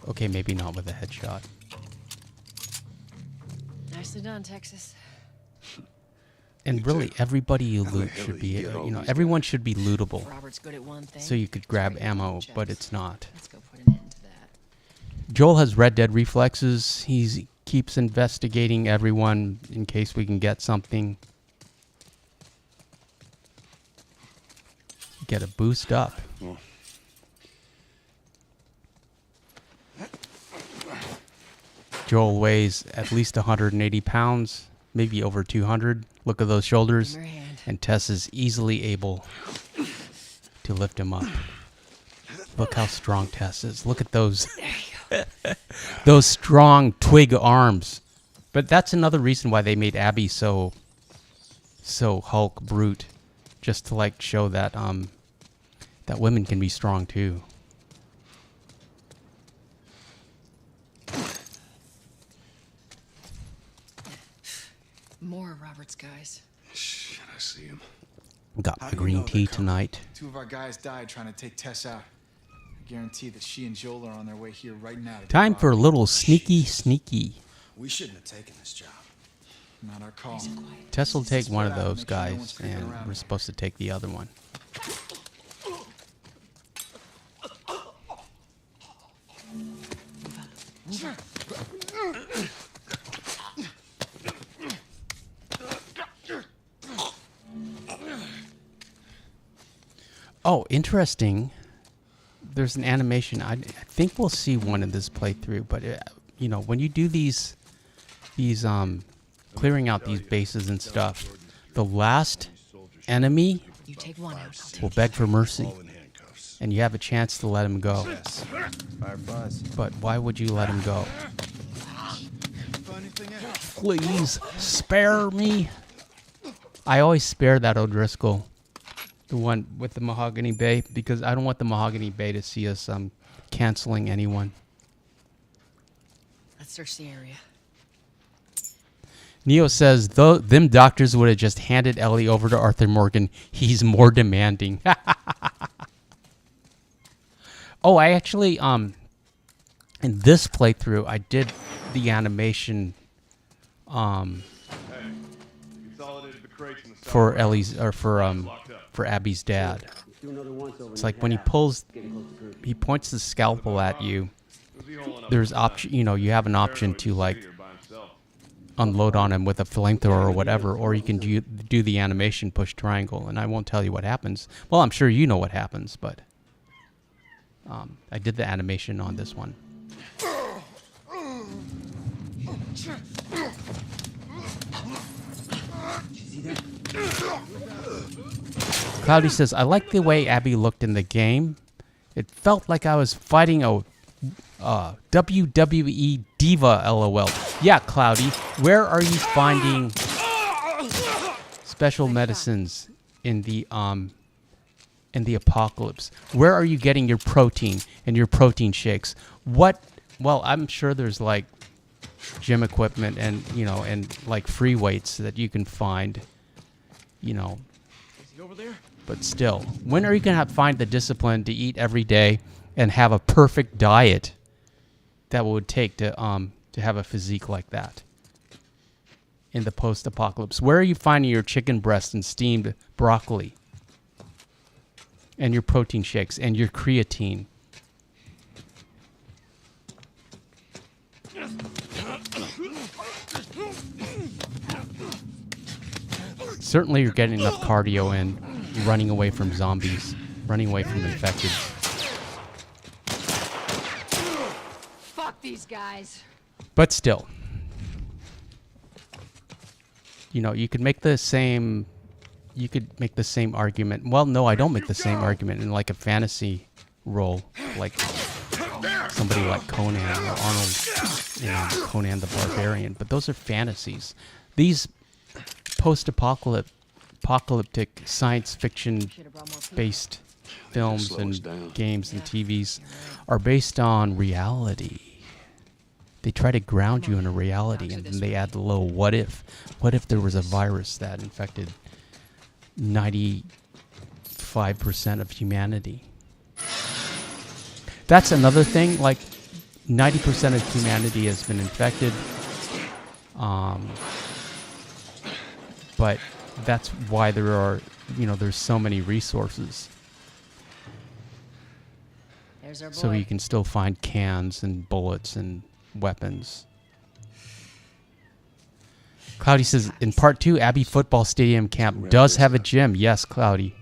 A: Okay, maybe not with a headshot.
E: Nicely done, Texas.
A: And really, everybody you
C: How the
A: loot
C: hell
A: should
C: did
A: be,
C: you get all
A: you know,
C: these
A: everyone should be lootable.
E: Robert's good at one thing.
A: So you could
E: He's
A: grab
E: great at
A: ammo,
E: checks.
A: but it's not.
E: Let's go put an end to that.
A: Joel has Red Dead reflexes. He keeps investigating everyone in case we can get something. Get a boost up.
C: Well,
A: Joel weighs at least 180 pounds, maybe over 200. Look at those shoulders.
E: Give her a hand.
A: And Tess is easily able to lift him up. Look how strong Tess is. Look at those those strong twig arms. But that's another reason why they made Abby so Hulk brute, just to like show that that women can be strong too.
E: More of Robert's guys.
C: shit, I see him.
A: Got
J: How
A: my
J: do you
A: green
J: know they're
A: tea
J: coming?
A: tonight.
K: 2 of our guys died trying to take Tess out. I guarantee that she and Joel are on their way here right now. To
A: Time
K: get
A: for a
K: Robert.
A: little sneaky.
J: We shouldn't have taken this job.
K: Not our call.
A: Tess will take one of
K: Spread out,
A: those
K: make sure no
A: guys,
K: one's creeping
A: and
K: around
A: we're
K: here.
A: supposed to take the other one. Oh, interesting. There's an animation. I think we'll see one in this playthrough, but you know, when you do these clearing out these bases and stuff, the last enemy
E: You take one out.
A: will beg for mercy, and you have a chance to let him go.
H: Fireflies.
A: But why would you let him go? Please spare me. I always spare that O'Driscoll, the one with the Mahogany Bay, because I don't want the Mahogany Bay to see us canceling anyone.
E: Let's search the area.
A: Neo says, though them doctors would have just handed Ellie over to Arthur Morgan, he's more demanding. Oh, I actually, in this playthrough, I did the animation, for Ellie's, or for Abby's dad. It's like when he points the scalpel at you, there's option, you have an option to like unload on him with a flamethrower or whatever, or you can do the animation, push triangle, and I won't tell you what happens. Well, I'm sure you know what happens, but I did the animation on this one. Cloudy says, I like the way Abby looked in the game. It felt like I was fighting a WWE diva, LOL. Yeah, Cloudy, where are you finding special medicines in the apocalypse? Where are you getting your protein and your protein shakes? What? Well, I'm sure there's like gym equipment and and like free weights that you can find,
D: Is he over there?
A: but still, when are you gonna find the discipline to eat every day and have a perfect diet that would take to have a physique like that in the post-apocalypse? Where are you finding your chicken breast and steamed broccoli and your protein shakes and your creatine? Certainly you're getting enough cardio in, running away from zombies, running away from infected.
E: Fuck these guys.
A: But still, you could make the same argument. Well, no, I don't make the same argument in like a fantasy role, like somebody like Conan or Arnold, Conan the Barbarian. But those are fantasies. These post-apocalyptic science fiction-based films and games and TVs are based on reality. They try to ground you in a reality, and then they add the little what if. What if there was a virus that infected 95% of humanity? That's another thing, like 90% of humanity has been infected. But that's why there are, there's so many resources.
E: There's our boy.
A: So you can still find cans and bullets and weapons. Cloudy says, in part 2, Abbey Football Stadium Camp does have a gym. Yes, Cloudy.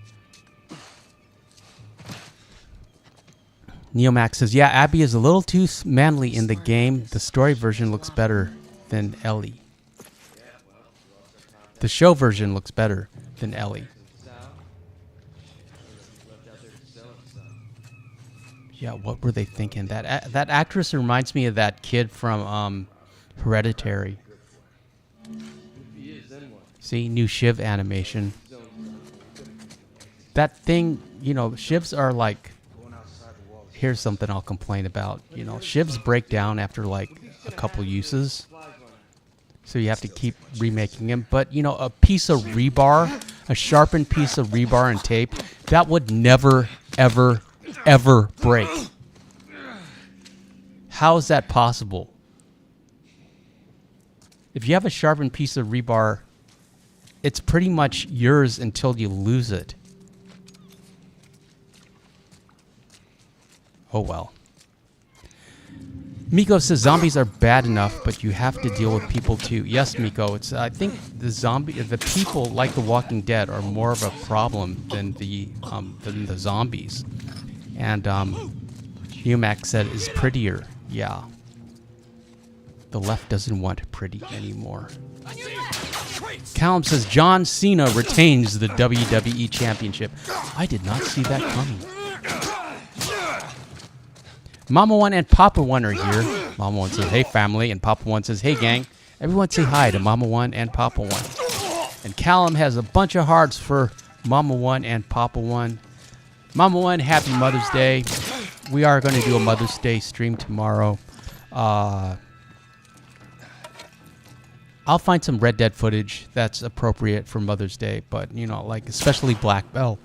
A: Neomax says, yeah, Abby is a little too manly in the game. The story version looks better than Ellie. The show version looks better than Ellie. Yeah, what were they thinking? That actress reminds me of that kid from Hereditary. See, new Shiv animation. That thing, Shivs are like... Here's something I'll complain about. Shivs break down after like a couple uses. So you have to keep remaking them. But, a piece of rebar, a sharpened piece of rebar and tape, that would never, ever, ever break. How is that possible? If you have a sharpened piece of rebar, it's pretty much yours until you lose it. Oh well. Miko says zombies are bad enough, but you have to deal with people too. Yes, Miko. I think the people like The Walking Dead are more of a problem than the zombies. And Humac said is prettier. Yeah. The left doesn't want pretty anymore. Callum says John Cena retains the WWE Championship. I did not see that coming. Mama 1 and Papa 1 are here. Mama 1 says, hey, family. And Papa 1 says, hey, gang. Everyone say hi to Mama 1 and Papa 1. And Callum has a bunch of hearts for Mama 1 and Papa 1. Mama 1, happy Mother's Day. We are going to do a Mother's Day stream tomorrow. I'll find some Red Dead footage that's appropriate for Mother's Day, but, you know, like, especially Black Belle.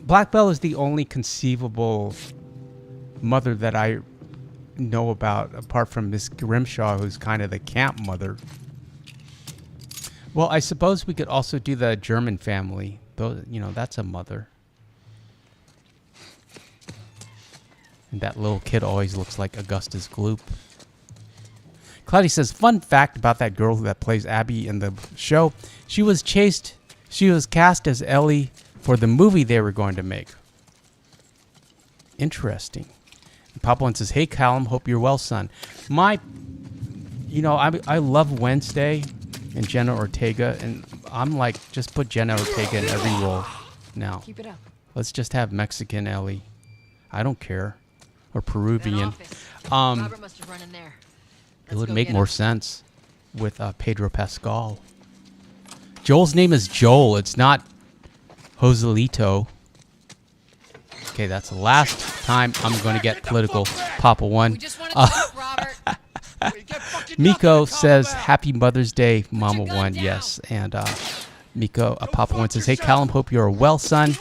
A: Black Belle is the only conceivable mother that I know about, apart from Miss Grimshaw, who's kind of the camp mother. Well, I suppose we could also do the German family. Though, you know, that's a mother. And that little kid always looks like Augustus Gloop. Cloudy says, fun fact about that girl that plays Abby in the show. She was cast as Ellie for the movie they were going to make. Interesting. And Papa one says, hey, Callum, hope you're well, son. I love Wednesday and Jenna Ortega, and I'm like, just put Jenna Ortega in every role now.
E: Keep it up.
A: Let's just have Mexican Ellie. I don't care. Or Peruvian.
E: Robert must have run in there.
A: It would make more sense with Pedro Pascal. Joel's name is Joel. It's not Joselito. Okay, that's the last time I'm going to get political. Papa one. Miko says, happy Mother's Day, Mama one. Yes. And Miko, Papa one says, hey, Callum, hope you're well, son.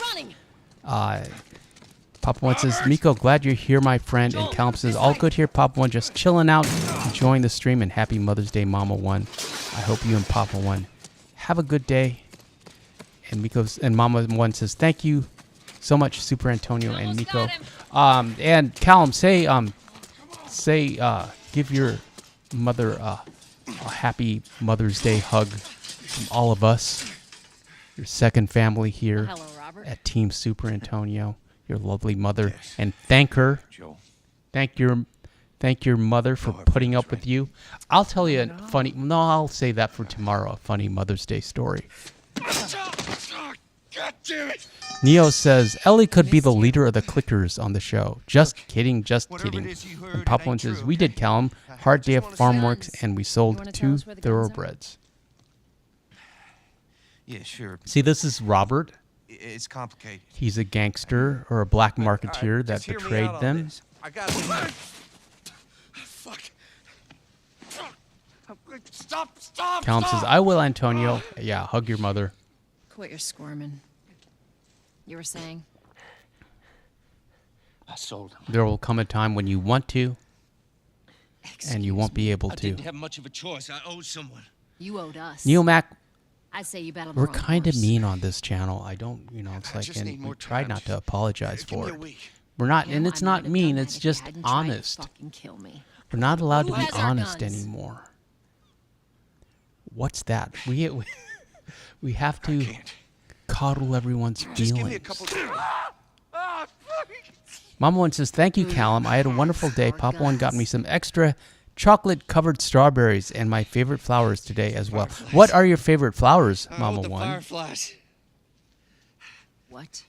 A: Papa one says, Miko, glad you're here, my friend. And Callum says, all good here, Papa one, just chilling out, enjoying the stream, and happy Mother's Day, Mama one. I hope you and Papa one have a good day. And Mama one says, thank you so much, Super Antonio and Miko. And Callum, give your mother a happy Mother's Day hug from all of us, your second family here at Team Super Antonio. Your lovely mother, yes. And thank her. Joel. Thank your mother for putting up with you. I'll tell you a funny. No, I'll save that for tomorrow. A funny Mother's Day story.
D: God damn it.
A: Neo says Ellie could be the leader of the clickers on the show. Just kidding, just kidding. And Papa one says we did, Callum. Hard day of farm works, and we sold 2 thoroughbreds.
H: Yeah, sure.
A: See, this is Robert.
H: It's complicated.
A: He's a gangster or a black marketeer that betrayed them.
D: I got Fuck. Stop.
A: Callum says, I will, Antonio. Yeah, hug your mother.
E: Quit your squirming. You were saying?
D: I sold him.
A: There will come a time when you want to, and you won't be able to.
D: I didn't have much of a choice. I owed someone.
E: You owed us.
A: Neomac,
E: I say you battled.
A: we're kind of mean on this channel. I don't, it's like, and we try not to apologize for it. We're not, and it's not mean. It's just honest. We're not allowed to be honest anymore. What's that? We have to coddle everyone's feelings. Mama one says, thank you, Callum. I had a wonderful day. Papa one got me some extra chocolate-covered strawberries and my favorite flowers today as well. What are your favorite flowers, Mama one?
D: Fireflies.
E: What?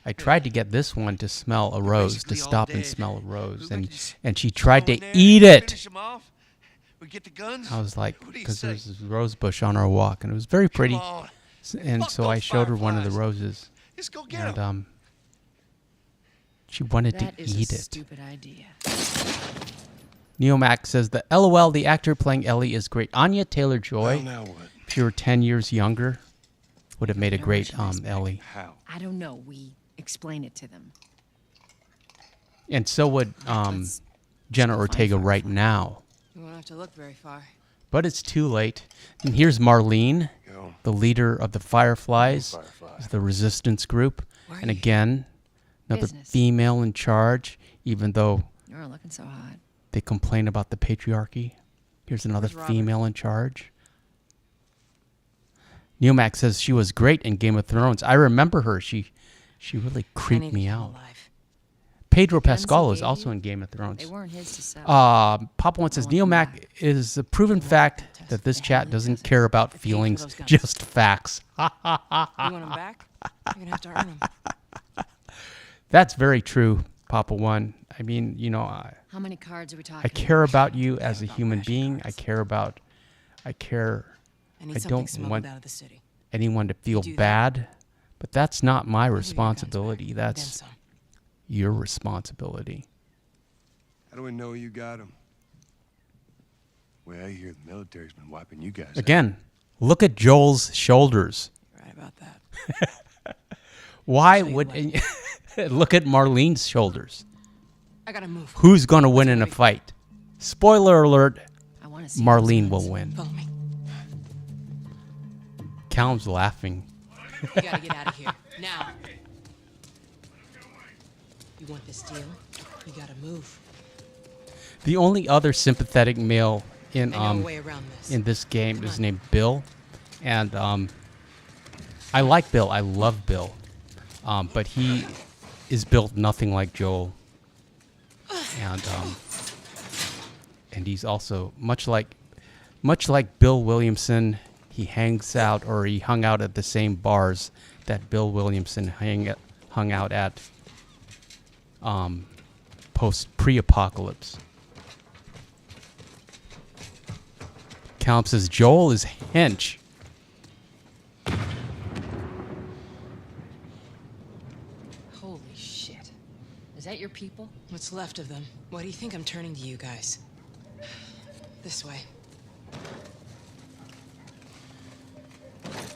A: I tried to get this one to smell a rose, to stop and smell a rose, and she tried to eat it.
D: We get the guns.
A: I was like, because there's this rose bush on our walk, and it was very pretty. And so I showed her one of the roses.
D: Just go get them.
A: And she wanted to eat it.
E: Stupid idea.
A: Neomac says the LOL, the actor playing Ellie is great. Anya Taylor-Joy,
C: Now what?
A: if you were 10 years younger, would have made a great Ellie.
C: How?
E: I don't know. We explain it to them.
A: And so would Jenna Ortega right now.
F: You won't have to look very far.
A: But it's too late. And here's Marlene, the leader of the Fireflies, the resistance group. And again, another female in charge, even though
E: You're looking so hot.
A: they complain about the patriarchy. Here's another female in charge. Neomac says she was great in Game of Thrones. I remember her. She really creeped me out. Pedro
E: Guns he
A: Pascal is
E: gave
A: also
E: you?
A: in Game of Thrones.
E: They weren't his to sell.
A: Papa One says,
I: want them
A: Neomac
I: back.
A: is a proven fact that this chat doesn't care about feelings,
I: those guns.
A: just facts.
I: You want them back? You're gonna have to earn them.
A: That's very true, Papa One. I mean, you know,
E: How many cards are we talking?
A: I care about you as a human being. I care.
I: I need
A: I
I: something
A: don't
I: smuggled
A: want
I: out of the city.
A: anyone to feel
I: do that.
A: bad, but that's not my
I: I'll give you your guns
A: responsibility.
I: back, then
A: That's
I: some.
A: your responsibility.
C: How do we know you got him? Well, I hear the military's been wiping you guys out.
A: Again, look at Joel's shoulders.
I: You're right about that.
A: Why
I: Show you
A: would
I: what.
A: look at Marlene's shoulders?
I: I gotta move.
A: Who's going to win in a
I: wait.
A: fight? Spoiler alert,
E: I want to see
A: Marlene
E: those
A: will
E: guns.
A: win.
I: Follow me.
A: Callum's laughing.
I: You gotta get out of here now. You want this deal? You gotta move.
A: The only other sympathetic male in
I: I know a way around this.
A: in this game is named Bill, and I like Bill. I love Bill, but he is built nothing like Joel, and he's also much like Bill Williamson. He hung out at the same bars that Bill Williamson hung out at pre-apocalypse. Callum says Joel is hench.
E: Holy shit. Is that your people?
I: What's left of them? Why do you think I'm turning to you guys? This way.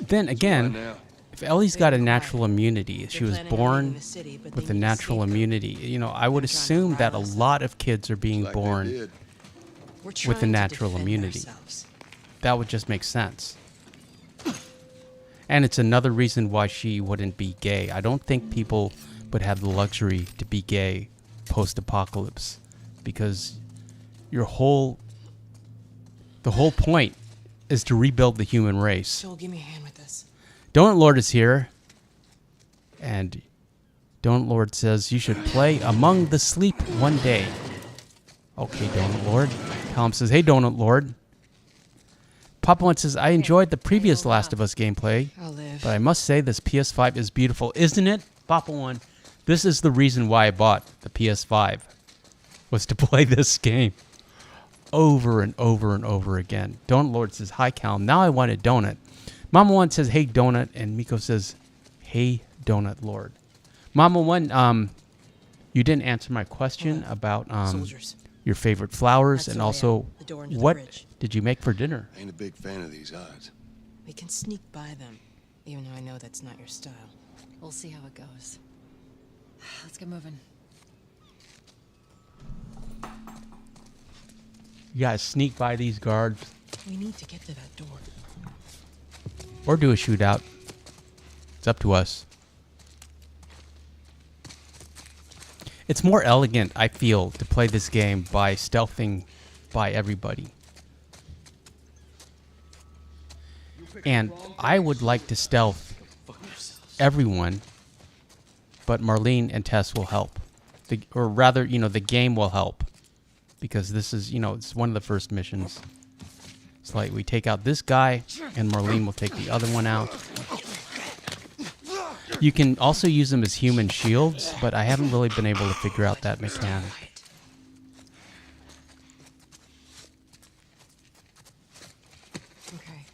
A: Then again,
C: now.
A: if Ellie's got a natural immunity, she
I: They're
A: was
I: planning on
A: born
I: leaving the city, but
A: with
I: they
A: a
I: need to
A: natural
I: save her.
A: immunity. You know, I would
I: They're trying to
A: assume that a
I: rile us up.
A: lot of kids are being
C: Like they
A: born
C: did.
I: We're
A: with a
I: trying to
A: natural
I: defend
A: immunity.
I: ourselves.
A: That would just make sense. And it's another reason why she wouldn't be gay. I don't think people would have the luxury to be gay post-apocalypse, because the whole point is to rebuild the human race.
I: Joel, give me a hand with this.
A: Donut Lord is here, and Donut Lord says you should play Among the Sleep one day. Okay, Donut Lord. Callum says, hey, Donut Lord. Papa One says, I enjoyed the previous Last of Us gameplay,
I: I'll live.
A: but I must say this PS5 is beautiful. Isn't it, Papa One? This is the reason why I bought the PS5, was to play this game over and over and over again. Donut Lord says, hi, Callum. Now I want a donut. Mama One says, hey, donut. And Miko says, hey, Donut Lord. Mama One, you didn't answer my question about
I: Soldiers.
A: your favorite flowers,
I: That's
A: and
I: where I
A: also
I: am, the door into the
A: what
I: bridge.
A: did you make for dinner?
C: I ain't a big fan of these odds.
I: We can sneak by them, even though I know that's not your style.
E: We'll see how it goes. Let's get moving.
A: You gotta sneak by these guards
I: We need to get to that door.
A: or do a shootout. It's up to us. It's more elegant, I feel, to play this game by stealthing by everybody. And I would like to stealth everyone, but Marlene and Tess will help. Or rather, the game will help. Because this is, it's one of the first missions. It's like we take out this guy, and Marlene will take the other one out. You can also use them as human shields, but I haven't really been able to figure out that mechanic.
I: Okay,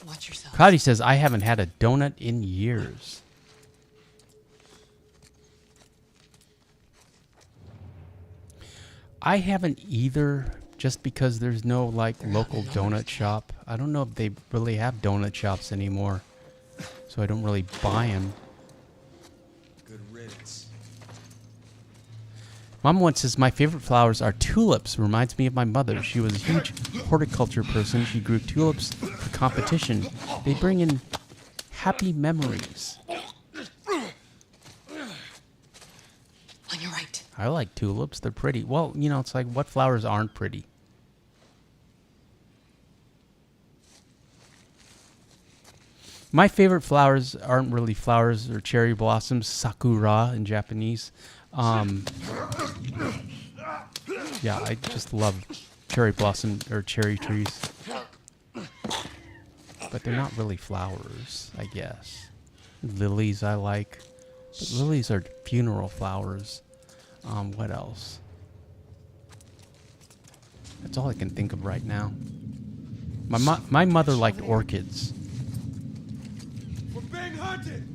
I: watch yourself.
A: Cloudy says, I haven't had a donut in years. I haven't either, just because there's no, local donut shop. I don't know if they really have donut shops anymore, so I don't really buy them.
J: Good riddance.
A: Mama once says, my favorite flowers are tulips. Reminds me of my mother. She was a huge horticulture person. She grew tulips for competition. They bring in happy memories.
I: On your right.
A: I like tulips. They're pretty. Well, it's like, what flowers aren't pretty? My favorite flowers aren't really flowers or cherry blossoms, sakura in Japanese. Yeah, I just love cherry blossom or cherry trees. But they're not really flowers, I guess. Lilies I like. But lilies are funeral flowers. What else? That's all I can think of right now. My mother liked orchids.
D: We're being hunted.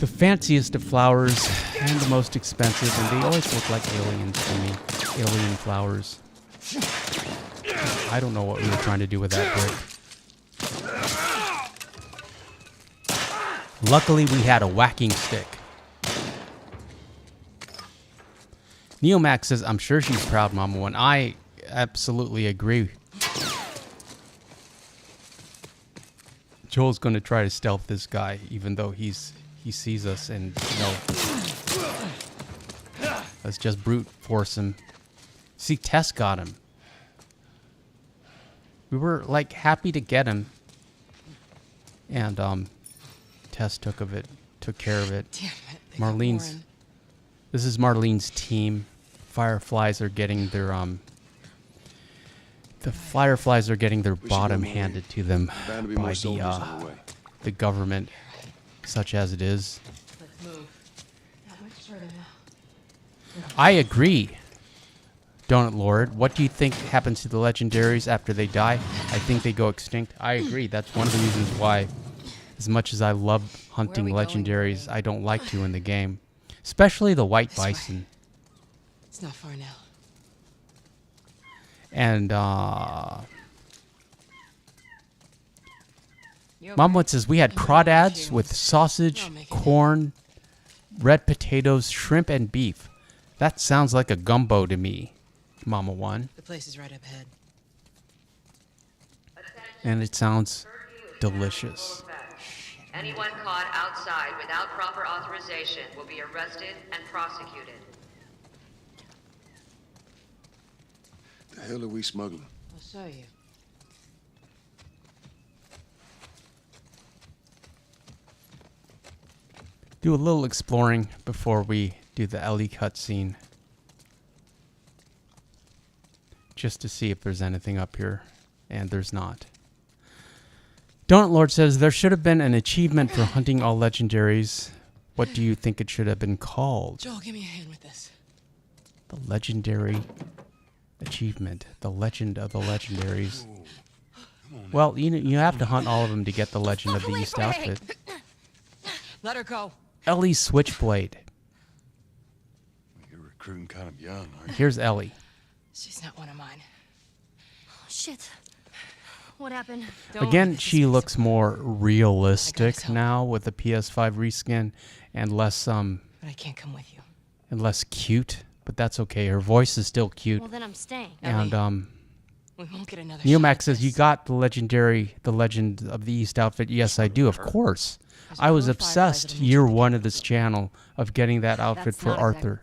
A: The fanciest of flowers and the most expensive, and they always look like aliens to me. Alien flowers. I don't know what we were trying to do with that brick. Luckily, we had a whacking stick. Neomax says, I'm sure she's proud, Mama One. I absolutely agree. Joel's going to try to stealth this guy, even though he sees us, and let's just brute force him. See, Tess got him. We were like happy to get him, and Tess took care of it.
F: Damn it.
A: Marlene's. This is Marlene's team. Fireflies are getting their The Fireflies are getting their bottom handed to them by the government, such as it is.
E: Let's move. Not much further now.
A: I agree, Donut Lord. What do you think happens to the legendaries after they die? I think they go extinct. I agree. That's one of the reasons why, as much as I love hunting legendaries, I don't like to in the game. Especially the white bison.
F: It's not far now.
A: And Mom says we had crawdads with sausage, corn, red potatoes, shrimp, and beef. That sounds like a gumbo to me, Mama One.
F: The place is right up ahead.
A: And it sounds delicious.
G: Anyone caught outside without proper authorization will be arrested and prosecuted.
C: The hell are we smuggling?
F: I'll show you.
A: Do a little exploring before we do the Ellie cutscene. Just to see if there's anything up here. And there's not. Donut Lord says there should have been an achievement for hunting all legendaries. What do you think it should have been called?
F: Joel, give me a hand with this.
A: The legendary achievement. The legend of the legendaries. Well, you have to hunt all of them to get the legend of the East outfit.
F: Let her go.
A: Ellie's switchblade.
C: You're recruiting kind of young, aren't you?
A: Here's Ellie.
F: She's not one of mine.
B: Oh, shit. What happened?
A: Again, she looks more realistic now with the PS5 reskin and less
F: But I can't come with you.
A: and less cute, but that's okay. Her voice is still cute.
B: Well, then I'm staying.
A: And
F: We won't get another
A: Neomax says you got the legend of the East outfit. Yes, I do, of course. I was obsessed year one of this channel of getting that outfit for Arthur.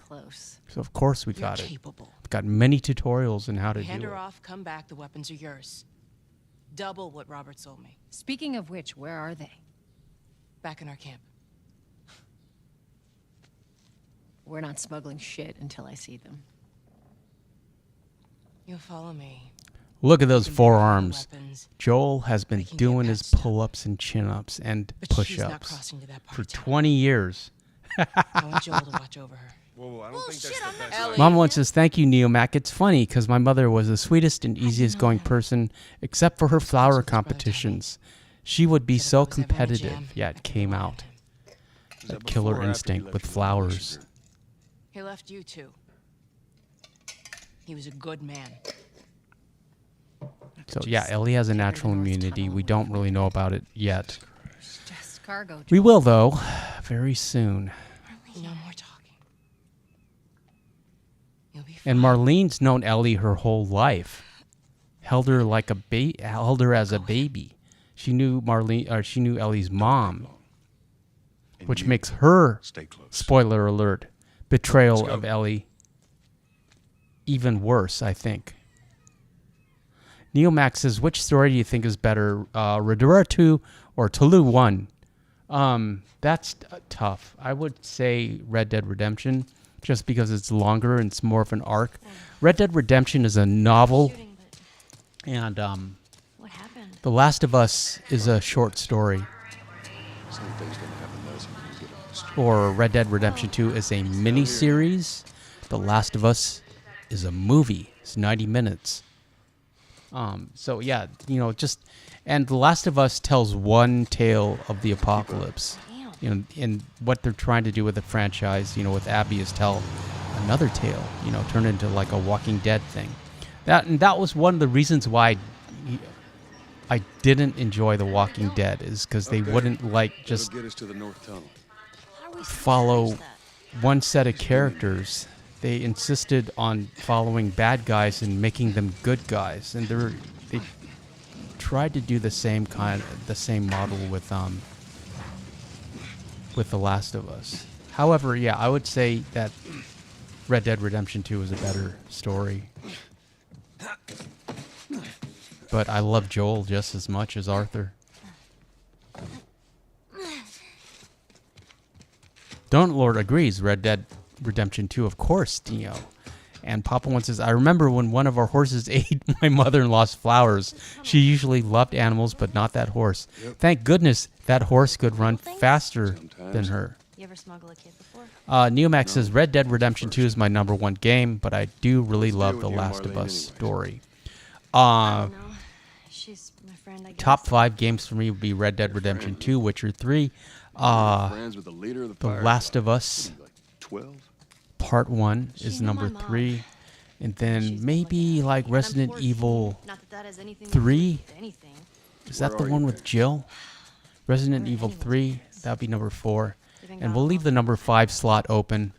A: So of course we got it. I've got many tutorials on how to
F: Hand
A: do
F: her
A: it.
F: off, come back, the weapons are yours. Double what Robert sold me.
E: Speaking of which, where are they?
F: Back in our camp.
E: We're not smuggling shit until I see them.
F: You'll follow me.
A: Look at those forearms. Joel has been doing his pull-ups and chin-ups and push-ups for 20 years.
F: I want Joel to watch over her.
C: Whoa, I don't think that's the best idea.
A: Mom once says, thank you, Neomac. It's funny because my mother was the sweetest and easiest going person, except for her flower competitions. She would be so competitive, yet came out. That killer instinct with flowers.
F: He left you too. He was a good man.
A: So yeah, Ellie has a natural immunity. We don't really know about it yet.
E: Just cargo.
A: We will, though, very soon.
F: No more talking.
A: And Marlene's known Ellie her whole life. Held her like held her as a baby. She knew she knew Ellie's mom, which makes her, spoiler alert, betrayal of Ellie even worse, I think. Neomax says, which story do you think is better, Redura 2 or Tulu 1? That's tough. I would say Red Dead Redemption, just because it's longer and it's more of an arc. Red Dead Redemption is a novel, and
E: What happened?
A: The Last of Us is a short story.
C: Same thing's gonna happen to us if we get off the street.
A: Or Red Dead Redemption 2 is a mini-series. The Last of Us is a movie. It's 90 minutes. So yeah, you know, and The Last of Us tells one tale of the apocalypse. You know, and what they're trying to do with the franchise, you know, with Abby is tell another tale, you know, turn it into like a Walking Dead thing. That was one of the reasons why I didn't enjoy The Walking Dead, is because they wouldn't like just
C: Get us to the north tunnel.
A: follow one set of characters. They insisted on following bad guys and making them good guys, and they tried to do the same model with The Last of Us. However, yeah, I would say that Red Dead Redemption 2 is a better story. But I love Joel just as much as Arthur. Don't Lord agrees. Red Dead Redemption 2, of course, Dio. And Papa one says, I remember when one of our horses ate my mother-in-law's flowers. She usually loved animals, but not that horse.
C: Yep.
A: Thank goodness that horse could run faster than her.
E: You ever smuggle a kid before?
A: Neomax says, Red Dead Redemption 2 is my #1 game, but I do really love
C: with
A: The
C: you,
A: Last of
C: Marlene,
A: Us
C: anyways.
A: story.
E: I don't know. She's my friend, I guess.
A: Top 5 games for me would be Red Dead Redemption 2, Witcher 3,
C: Friends with the leader of
A: The
C: the
A: Last of Us
C: Like 12?
A: Part 1 is
E: She knew
A: number
E: my mom.
A: 3, and then
E: She's
A: maybe like
E: And
A: Resident
E: unfortunately,
A: Evil
E: not that that has anything to
A: 3?
E: do with anything.
A: Is that
C: Where
A: the
C: are
A: one
C: you,
A: with
C: man?
A: Jill? Resident
E: We're
A: Evil
E: anyways,
A: 3,
E: yes.
A: that would be number 4.
E: They've been
A: And
E: gone
A: we'll
E: a
A: leave
E: long
A: the number 5 slot open.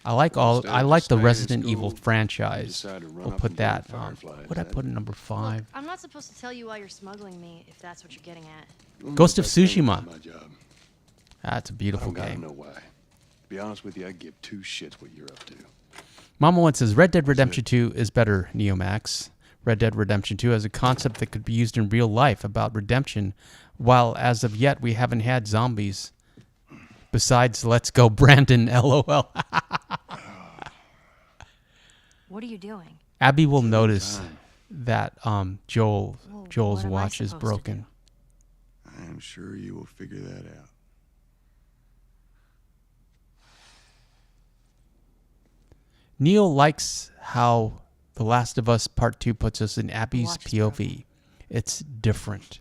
A: I like
C: Instead of
A: the
C: staying in
A: Resident Evil
C: school,
A: franchise.
C: decide to run
A: We'll
C: off
A: put
C: and burn
A: that.
C: fireflies,
A: What I
C: huh?
A: put in number 5?
E: I'm not supposed to tell you why you're smuggling me, if that's what you're getting at.
A: Ghost of
C: Best thing
A: Tsushima.
C: about My job.
A: That's a
C: I
A: beautiful
C: don't gotta
A: game.
C: know why. To be honest with you, I give 2 shits what you're up to.
A: Mama one says Red Dead Redemption 2 is better, Neomax. Red Dead Redemption 2 has a concept that could be used in real life about redemption, while as of yet we haven't had zombies. Besides, let's go Brandon, LOL.
E: What are you doing?
A: Abby will notice that Joel's
E: what am I
A: watch is
E: supposed to
A: broken.
C: I am sure you will figure that out.
A: Neil likes how The Last of Us Part 2 puts us in Abby's
E: Watch is
A: POV. It's different.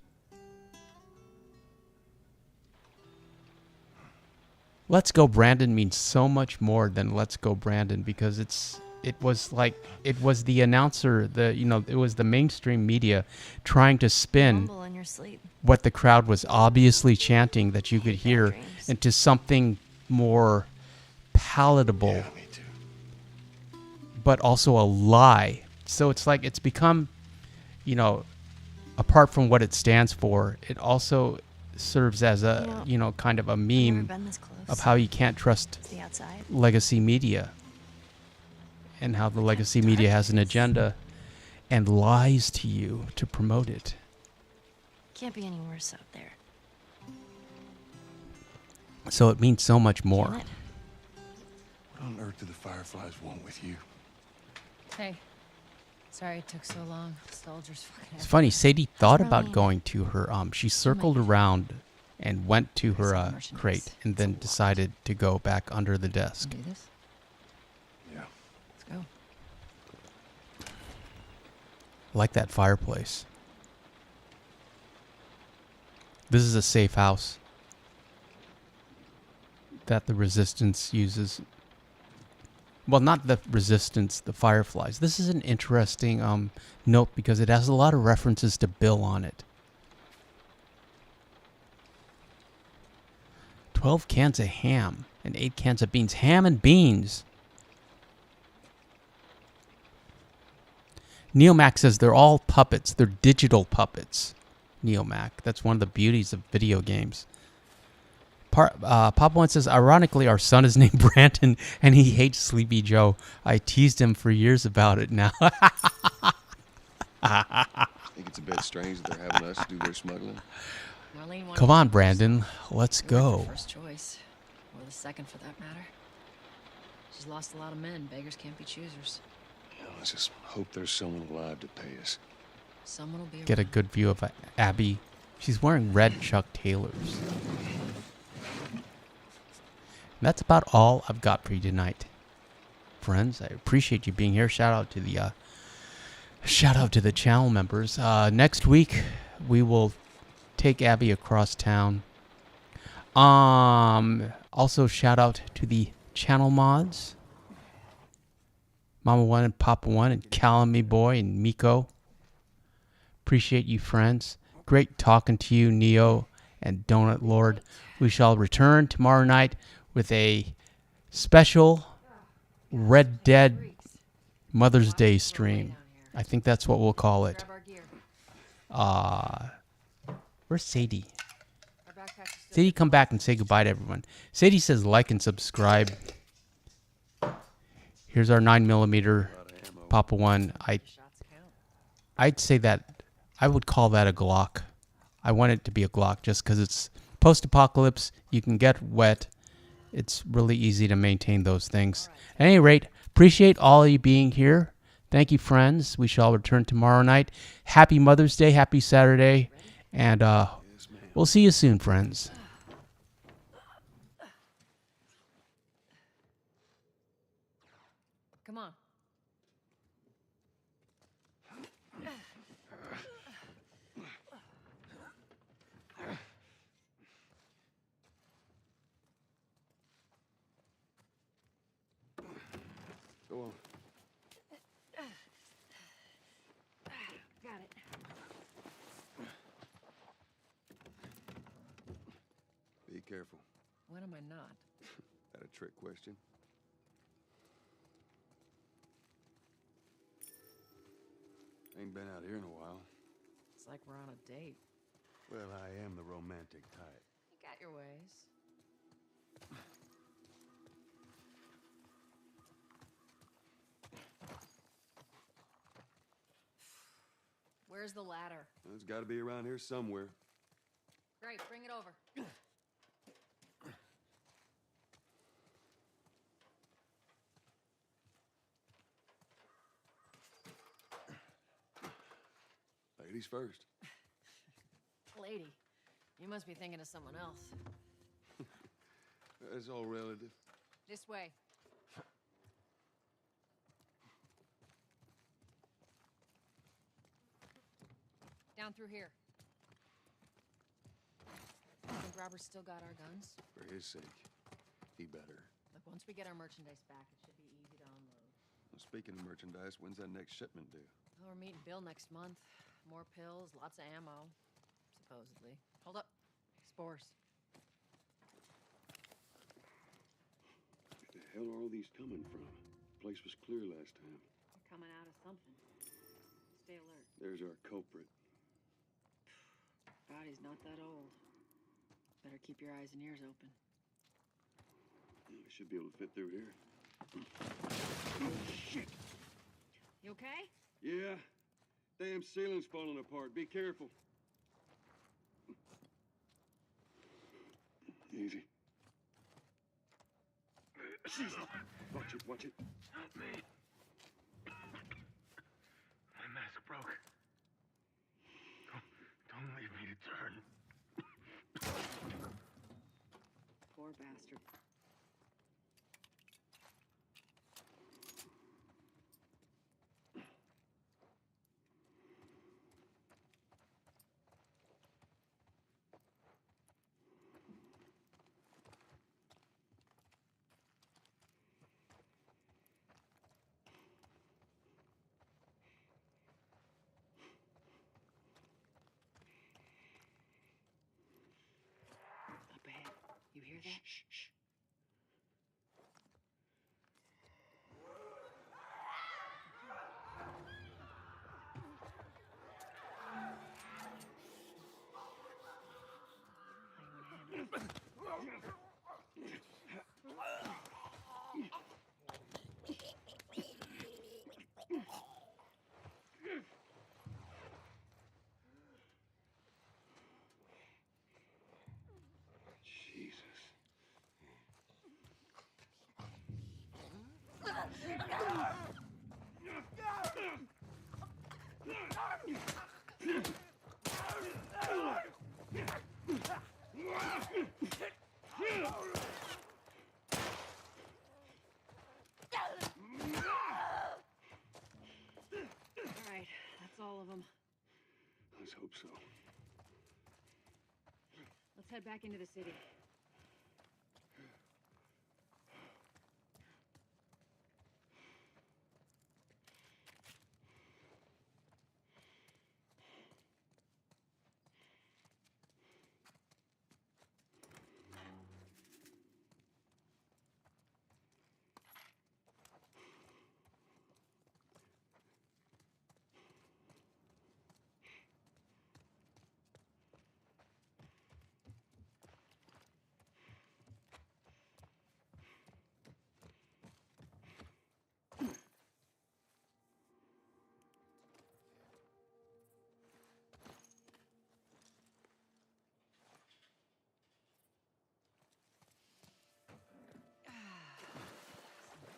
A: Let's Go Brandon means so much more than Let's Go Brandon, because it was the announcer, it was the mainstream media trying to spin
E: Mumble in your sleep.
A: what the crowd was obviously chanting that you could
E: Bad
A: hear
E: dreams.
A: into something more palatable,
C: Yeah, me too.
A: but also a lie. So it's like it's become, apart from what it stands for, it also serves as a, kind of a
E: I've never
A: meme
E: been this close.
A: of how you can't trust
E: It's the outside.
A: legacy media, and how the legacy media has an agenda and lies to you to promote it.
E: Can't be any worse out there.
A: So it means so much
E: Can
A: more.
E: it?
C: What on earth do the fireflies want with you?
F: Hey. Sorry it took so long. Soldiers fucking
A: It's funny, Sadie thought about
E: Marlene?
A: going to her, she circled around and went to her
F: Merchandise.
A: crate, and then decided to go back under the desk.
F: Do this?
C: Yeah.
F: Let's go.
A: Like that fireplace. This is a safe house that the Resistance uses. Well, not the Resistance, the Fireflies. This is an interesting note because it has a lot of references to Bill on it. 12 cans of ham and 8 cans of beans. Ham and beans. Neomac says they're all puppets. They're digital puppets. Neomac. That's one of the beauties of video games. Papa one says, ironically, our son is named Brandon, and he hates Sleepy Joe. I teased him for years about it now.
C: Think it's a bit strange that they're having us do their smuggling?
F: Marlene wanted
A: Come
F: to
A: on,
F: go
A: Brandon. Let's
F: first. We weren't
A: go.
F: the first choice. Or the second, for that matter.
E: She's lost a lot of men. Beggars can't be choosers.
C: Yeah, let's just hope there's someone alive to pay us.
E: Someone will be
A: Get a
E: around.
A: good view of Abby. She's wearing red Chuck Taylors. And that's about all I've got for you tonight, friends. I appreciate you being here. Shout out to the channel members. Next week we will take Abby across town. Also shout out to the channel mods. Mama One and Papa One and Calamy Boy and Miko. Appreciate you, friends. Great talking to you, Neo and Donut Lord. We shall return tomorrow night with a special Red Dead Mother's Day stream. I think that's what we'll call it. Where's Sadie? Sadie, come back and say goodbye to everyone. Sadie says like and subscribe. Here's our 9mm Papa One. I'd say that I would call that a Glock. I want it to be a Glock just because it's post-apocalypse. You can get wet. It's really easy to maintain those things. At any rate, appreciate all of you being here. Thank you, friends. We shall return tomorrow night. Happy Mother's Day. Happy Saturday. And we'll see you soon, friends.
E: Come on.
C: Go on.
E: Got it.
C: Be careful.
E: When am I not?
C: That a trick question? Ain't been out here in a while.
E: It's like we're on a date.
C: Well, I am the romantic type.
E: You got your ways. Where's the ladder?
C: It's got to be around here somewhere.
E: Great, bring it over.
C: Ladies first.
E: Lady, you must be thinking of someone else.
C: It's all relative.
E: This way. Down through here. Think Robert's still got our guns?
C: For his sake, he better.
E: Look, once we get our merchandise back, it should be easy to unload.
C: Well, speaking of merchandise, when's that next shipment due?
E: Well, we're meeting Bill next month. More pills, lots of ammo. Supposedly. Hold up. Spores.
C: Where the hell are all these coming from? The place was clear last time.
I: They're coming out of something. Stay alert.
C: There's our culprit.
I: Body's not that old. Better keep your eyes and ears open.
C: Yeah, we should be able to fit through here. Oh, shit!
I: You okay?
C: Yeah. Damn ceiling's falling apart. Be careful. Easy. Watch it, watch it.
D: Help me. My mask broke. Don't leave me to turn.
I: Poor bastard. Up ahead. You hear that? Shh, shh.
C: Jesus.
E: All right, that's all of them.
C: Let's hope so.
E: Let's head back into the city.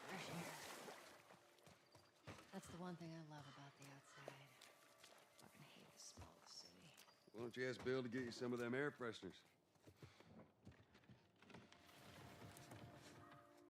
E: Fresh air. That's the one thing I love about the outside. Fucking hate the smell of the city.
C: Why don't you ask Bill to get you some of them air fresheners?